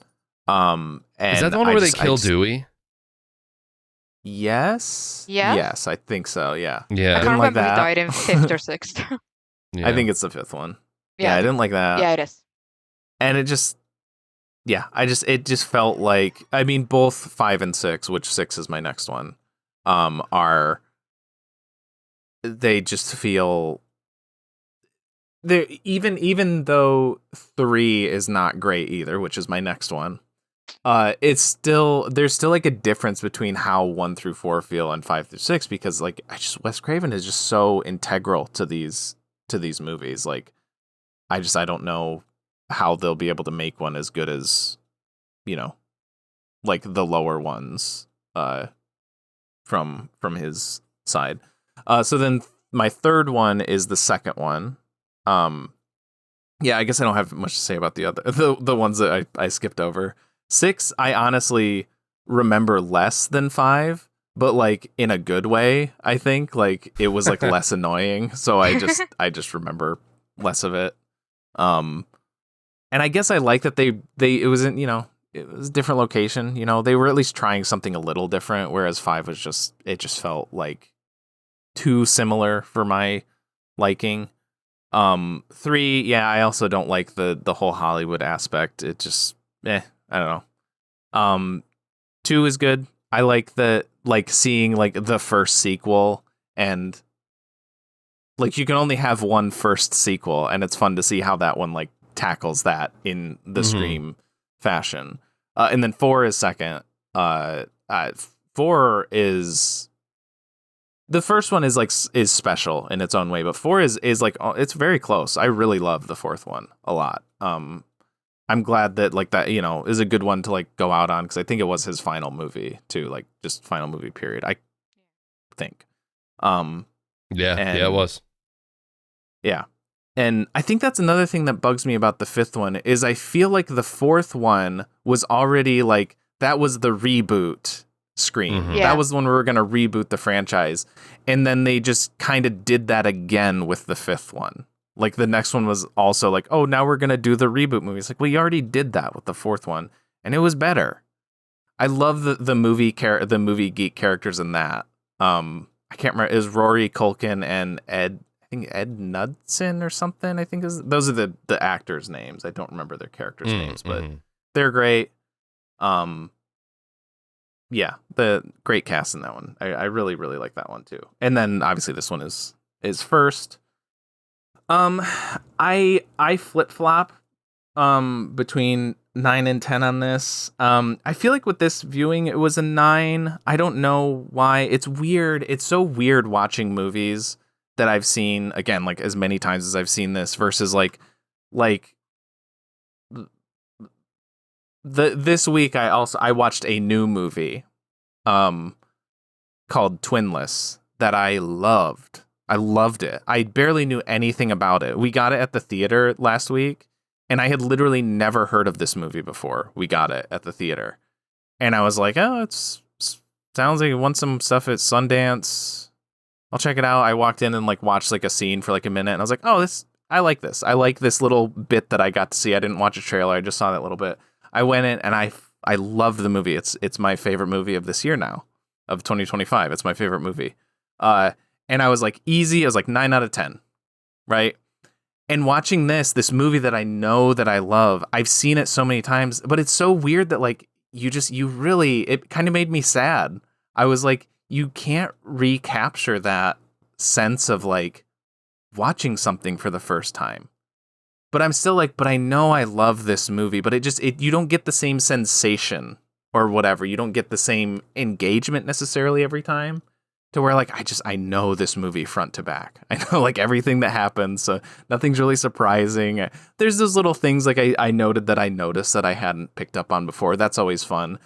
S1: And
S3: is that the one where they kill Dewey?
S1: Yes.
S2: Yeah?
S1: Yes, I think so. Yeah.
S3: Yeah.
S2: I can't remember who died in 5th or 6th.
S3: Yeah.
S1: I think it's the 5th one.
S2: Yeah.
S1: I didn't like that.
S2: Yeah, it is.
S1: And it just, it just felt like, I mean, both 5 and 6, which 6 is my next one, they just feel, even though 3 is not great either, which is my next one, there's still like a difference between how 1 through 4 feel and 5 through 6, because like Wes Craven is just so integral to these movies. Like I don't know how they'll be able to make one as good as 1 like the lower ones from his side. So then my third one is the second one. Yeah, I guess I don't have much to say about the ones that I skipped over. 6, I honestly remember less than 5, but like in a good way. I think like it was like less annoying, so I just remember less of it. And I guess I like that they it was in, it was a different location. They were at least trying something a little different, whereas 5 was just felt like too similar for my liking. 3, yeah, I also don't like the whole Hollywood aspect. It just I don't know. 2 is good. I like seeing like the first sequel, and like you can only have one first sequel, and it's fun to see how that one like tackles that in the Scream fashion. And then 4 is second. 4 is, the first one is special in its own way, but 4 is like, it's very close. I really love the fourth one a lot. I'm glad that like that, is a good one to like go out on, because I think it was his final movie too, like just final movie period, I think.
S3: Yeah, it was.
S1: Yeah. And I think that's another thing that bugs me about the fifth one is I feel like the fourth one was already like, that was the reboot Scream.
S3: Mm-hmm.
S2: Yeah.
S1: That was when we were going to reboot the franchise. And then they just kind of did that again with the fifth one. Like the next one was also like, oh, now we're going to do the reboot movie. It's like, well, you already did that with the fourth one, and it was better. I love the movie geek characters in that. I can't remember. It was Rory Culkin and Ed Knudsen or something. I think those are the actors' names. I don't remember their characters' names, but they're great. Yeah, the great cast in that one. I really, really like that one too. And then obviously this one is first. I flip flop between 9 and 10 on this. I feel like with this viewing it was a 9. I don't know why. It's weird. It's so weird watching movies that I've seen again like as many times as I've seen this versus like this week I watched a new movie called Twinless that I loved. I loved it. I barely knew anything about it. We got it at the theater last week, and I had literally never heard of this movie before we got it at the theater. And I was like, oh, sounds like it won some stuff at Sundance. I'll check it out. I walked in and like watched like a scene for like a minute, and I was like, oh, I like this. I like this little bit that I got to see. I didn't watch a trailer. I just saw that little bit. I went in and I loved the movie. It's my favorite movie of this year now, of 2025. It's my favorite movie. And I was like, easy. I was like 9 out of 10, right? And watching this movie that I know that I love, I've seen it so many times, but it's so weird that like it kind of made me sad. I was like, you can't recapture that sense of like watching something for the first time. But I'm still like, but I know I love this movie, but you don't get the same sensation or whatever. You don't get the same engagement necessarily every time. To where like I know this movie front to back. I know like everything that happens, so nothing's really surprising. There's those little things like I noticed that I hadn't picked up on before. That's always fun,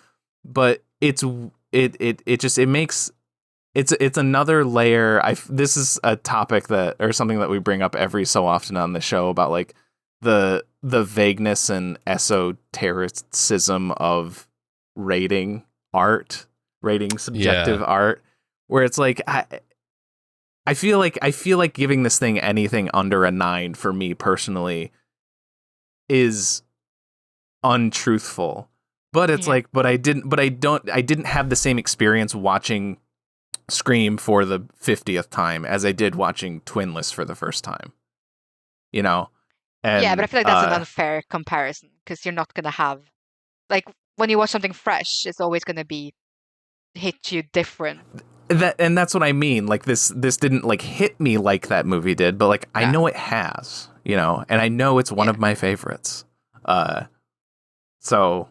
S1: but it's another layer. This is a topic or something that we bring up every so often on the show about like the vagueness and esotericism of rating subjective art. Where it's like I feel like giving this thing anything under a 9 for me personally is untruthful. But it's like, I didn't have the same experience watching Scream for the 50th time as I did watching Twinless for the first time. And,
S2: yeah, but I feel like that's an unfair comparison because you're not gonna have like when you watch something fresh, it's always gonna be hit you different.
S1: And that's what I mean. Like this didn't like hit me like that movie did, but like I know it has, and I know it's one of my favorites. So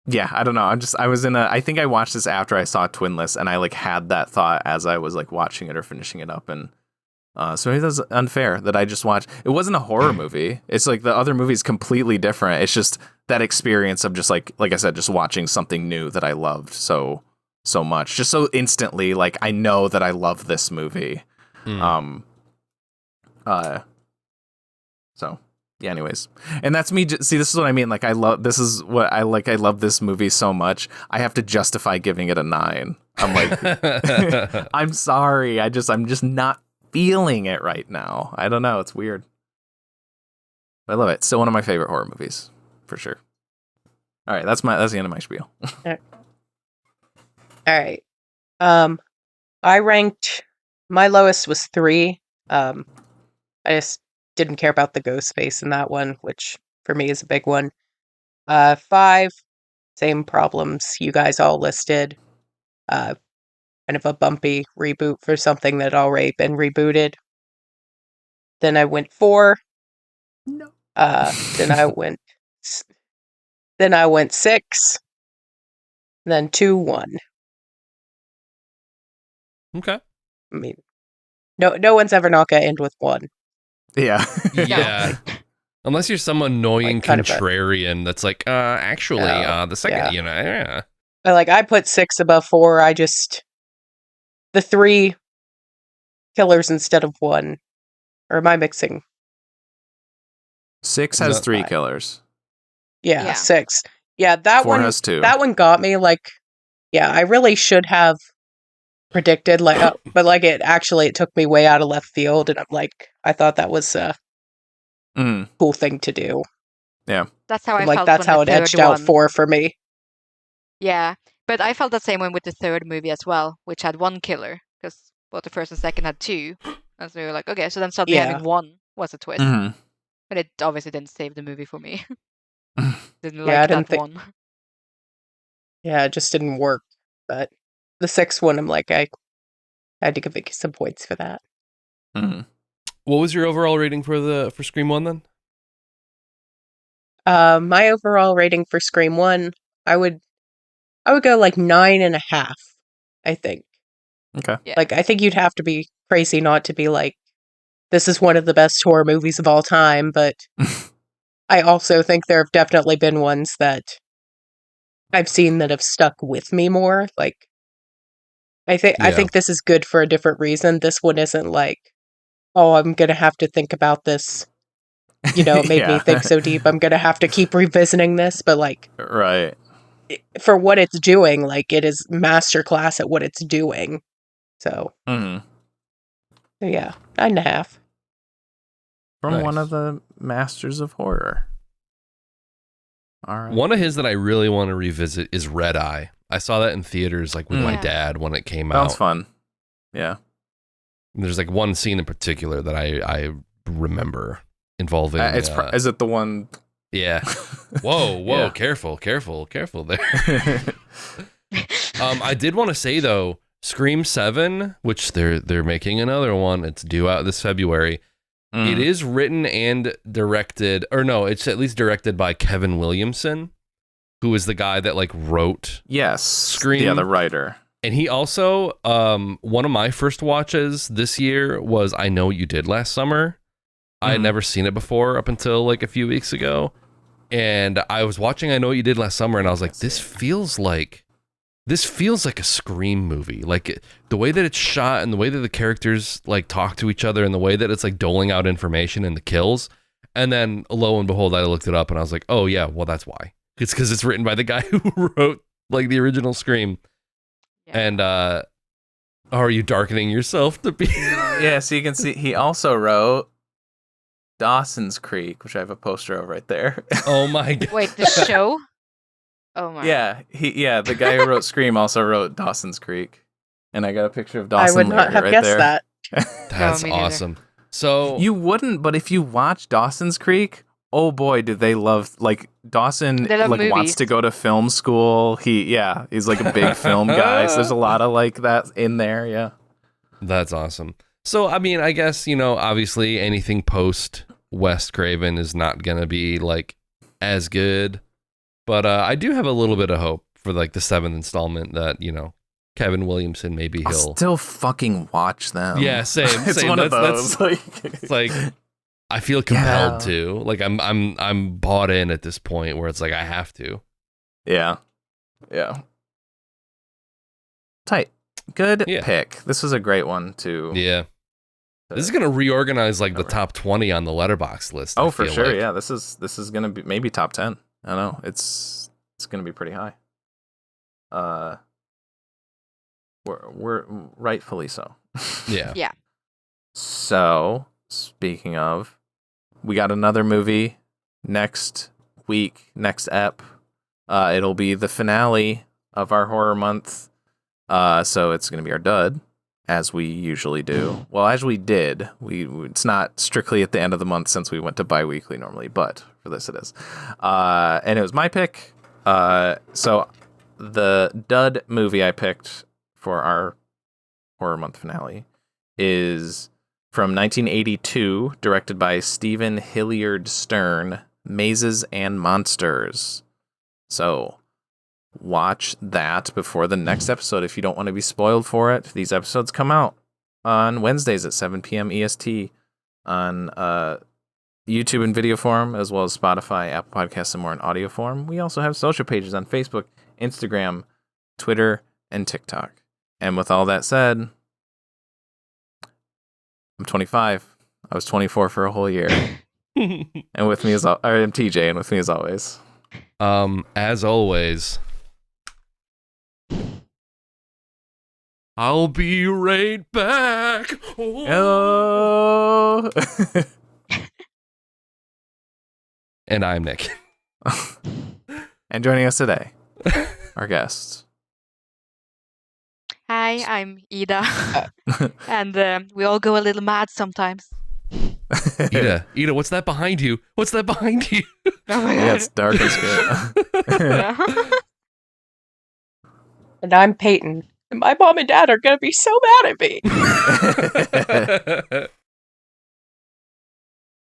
S1: yeah, I don't know. I think I watched this after I saw Twinless, and I like had that thought as I was like watching it or finishing it up, and So maybe that's unfair that I just watched. It wasn't a horror movie. It's like the other movie's completely different. It's just that experience of just like I said, just watching something new that I loved so much, just so instantly. Like I know that I love this movie. So yeah. Anyways, and that's me. See, this is what I mean. Like I love. This is what I like. I love this movie so much. I have to justify giving it a 9. I'm like, I'm sorry. I'm just not feeling it right now. I don't know. It's weird. I love it. Still one of my favorite horror movies, for sure. All right, that's the end of my spiel.
S5: All right. I ranked, my lowest was 3. I just didn't care about the ghost face in that one, which for me is a big one. 5, same problems you guys all listed. Kind of a bumpy reboot for something that already been rebooted. Then I went 4.
S1: No.
S5: Then I went 6. Then 2, 1.
S3: Okay.
S5: I mean, no one's ever not gonna end with 1.
S1: Yeah.
S3: Yeah. Unless you're some annoying
S5: Like, kind of
S3: contrarian that's like, actually,
S5: No,
S3: the second,
S5: yeah.
S3: yeah.
S5: I put 6 above 4. The 3 killers instead of 1. Or am I mixing?
S1: 6 has
S3: No.
S1: 3
S5: 5.
S1: killers.
S5: Yeah,
S2: Yeah.
S5: 6. Yeah, that
S1: 4
S5: one
S1: has 2.
S5: That one got me. Like, yeah, I really should have predicted. Like, but like it took me way out of left field, and I'm like, I thought that was a cool thing to do.
S1: Yeah.
S2: That's how I
S5: Like
S2: felt
S5: that's
S2: when
S5: how
S2: the
S5: it
S2: third
S5: edged out
S2: one.
S5: 4 for me.
S2: Yeah, but I felt the same one with the third movie as well, which had 1 killer, because both the first and second had 2. And so we were like, okay, so then suddenly
S5: Yeah.
S2: having 1 was a twist.
S1: Mm-hmm.
S2: But it obviously didn't save the movie for me. Didn't
S5: Yeah,
S2: like
S5: I
S2: that
S5: didn't think.
S2: one.
S5: Yeah, it just didn't work. But the 6th one, I'm like, I had to give it some points for that.
S1: Mm-hmm.
S3: What was your overall rating for Scream 1 then?
S5: My overall rating for Scream 1, I would go like 9.5. I think.
S1: Okay.
S2: Yeah.
S5: Like, I think you'd have to be crazy not to be like, this is one of the best horror movies of all time. But I also think there have definitely been ones that I've seen that have stuck with me more. Like, I think this is good for a different reason. This one isn't like, oh, I'm gonna have to think about this. You know, it made me think so deep. I'm gonna have to keep revisiting this. But like,
S1: Right.
S5: for what it's doing, like it is masterclass at what it's doing. So
S1: Mm-hmm.
S5: yeah, 9.5.
S1: From
S3: Nice.
S1: one of the masters of horror. All right.
S3: One of his that I really want to revisit is Red Eye. I saw that in theaters like with my
S2: Yeah.
S3: dad when it came
S1: Sounds
S3: out.
S1: fun. Yeah.
S3: There's like one scene in particular that I remember involving.
S1: Is it the one?
S3: Yeah. Whoa,
S1: Yeah.
S3: careful there. I did want to say though, Scream 7, which they're making another one. It's due out this February. It is written and directed, or no, it's at least directed by Kevin Williamson, who is the guy that like wrote
S1: Yes.
S3: Scream.
S1: Yeah, the writer.
S3: And he also, one of my first watches this year was I Know What You Did Last Summer. I had never seen it before up until like a few weeks ago. And I was watching I Know What You Did Last Summer, and I was like, this feels like a Scream movie. Like the way that it's shot and the way that the characters like talk to each other and the way that it's like doling out information and the kills. And then lo and behold, I looked it up and I was like, oh yeah, well that's why. It's because it's written by the guy who wrote like the original Scream.
S2: Yeah.
S3: And are you darkening yourself to be?
S1: Yeah, so you can see he also wrote Dawson's Creek, which I have a poster of right there.
S3: Oh my god.
S2: Wait, the show? Oh my.
S1: Yeah, the guy who wrote Scream also wrote Dawson's Creek. And I got a picture of
S5: I
S1: Dawson
S5: would not
S1: Leary
S5: have
S1: right
S5: guessed
S1: there.
S5: that.
S3: That's
S2: me neither.
S3: awesome. So
S1: You wouldn't, but if you watch Dawson's Creek, oh boy, do they love like Dawson
S2: They love
S1: like wants
S2: movies.
S1: to go to film school. He's like a big film guy. So there's a lot of like that in there, yeah.
S3: that's awesome. So I mean, I guess, you know, obviously anything post Wes Craven is not gonna be like as good. But I do have a little bit of hope for like the 7th installment that, you know, Kevin Williamson, maybe
S1: I'll
S3: he'll
S1: still fucking watch them.
S3: Yeah, same.
S1: It's
S3: same.
S1: one of
S3: That's
S1: those.
S3: it's like I feel compelled
S1: Yeah.
S3: to. Like I'm bought in at this point where it's like I have to.
S1: Yeah. Tight. Good
S3: Yeah.
S1: pick. This was a great one too.
S3: Yeah. This is gonna reorganize like the top 20 on the letterbox list. I
S1: Oh, for
S3: feel
S1: sure.
S3: like.
S1: Yeah. This is gonna be maybe top 10. I don't know. It's gonna be pretty high. We're rightfully so.
S3: Yeah.
S2: Yeah.
S1: So, speaking of, we got another movie next week, next ep. It'll be the finale of our horror month. So it's going to be our dud, as we usually do. Well, as we did. It's not strictly at the end of the month since we went to bi-weekly normally, but for this it is. And it was my pick. So the dud movie I picked for our horror month finale is from 1982, directed by Stephen Hilliard Stern, Mazes and Monsters. So watch that before the next episode if you don't want to be spoiled for it. These episodes come out on Wednesdays at 7 p.m. EST on YouTube in video form, as well as Spotify, Apple Podcasts, and more in audio form. We also have social pages on Facebook, Instagram, Twitter, and TikTok. And with all that said, I'm 25. I was 24 for a whole year. And with me I'm TJ, and with me as always.
S3: As always, I'll be right back.
S1: Hello.
S3: And I'm Nick.
S1: And joining us today, our guests.
S2: Hi, I'm Ida. And we all go a little mad sometimes.
S3: Ida, what's that behind you? What's that behind you?
S2: Oh my
S1: Yeah,
S2: god.
S1: it's dark and scary.
S5: And I'm Peyton. And my mom and dad are going to be so mad at me.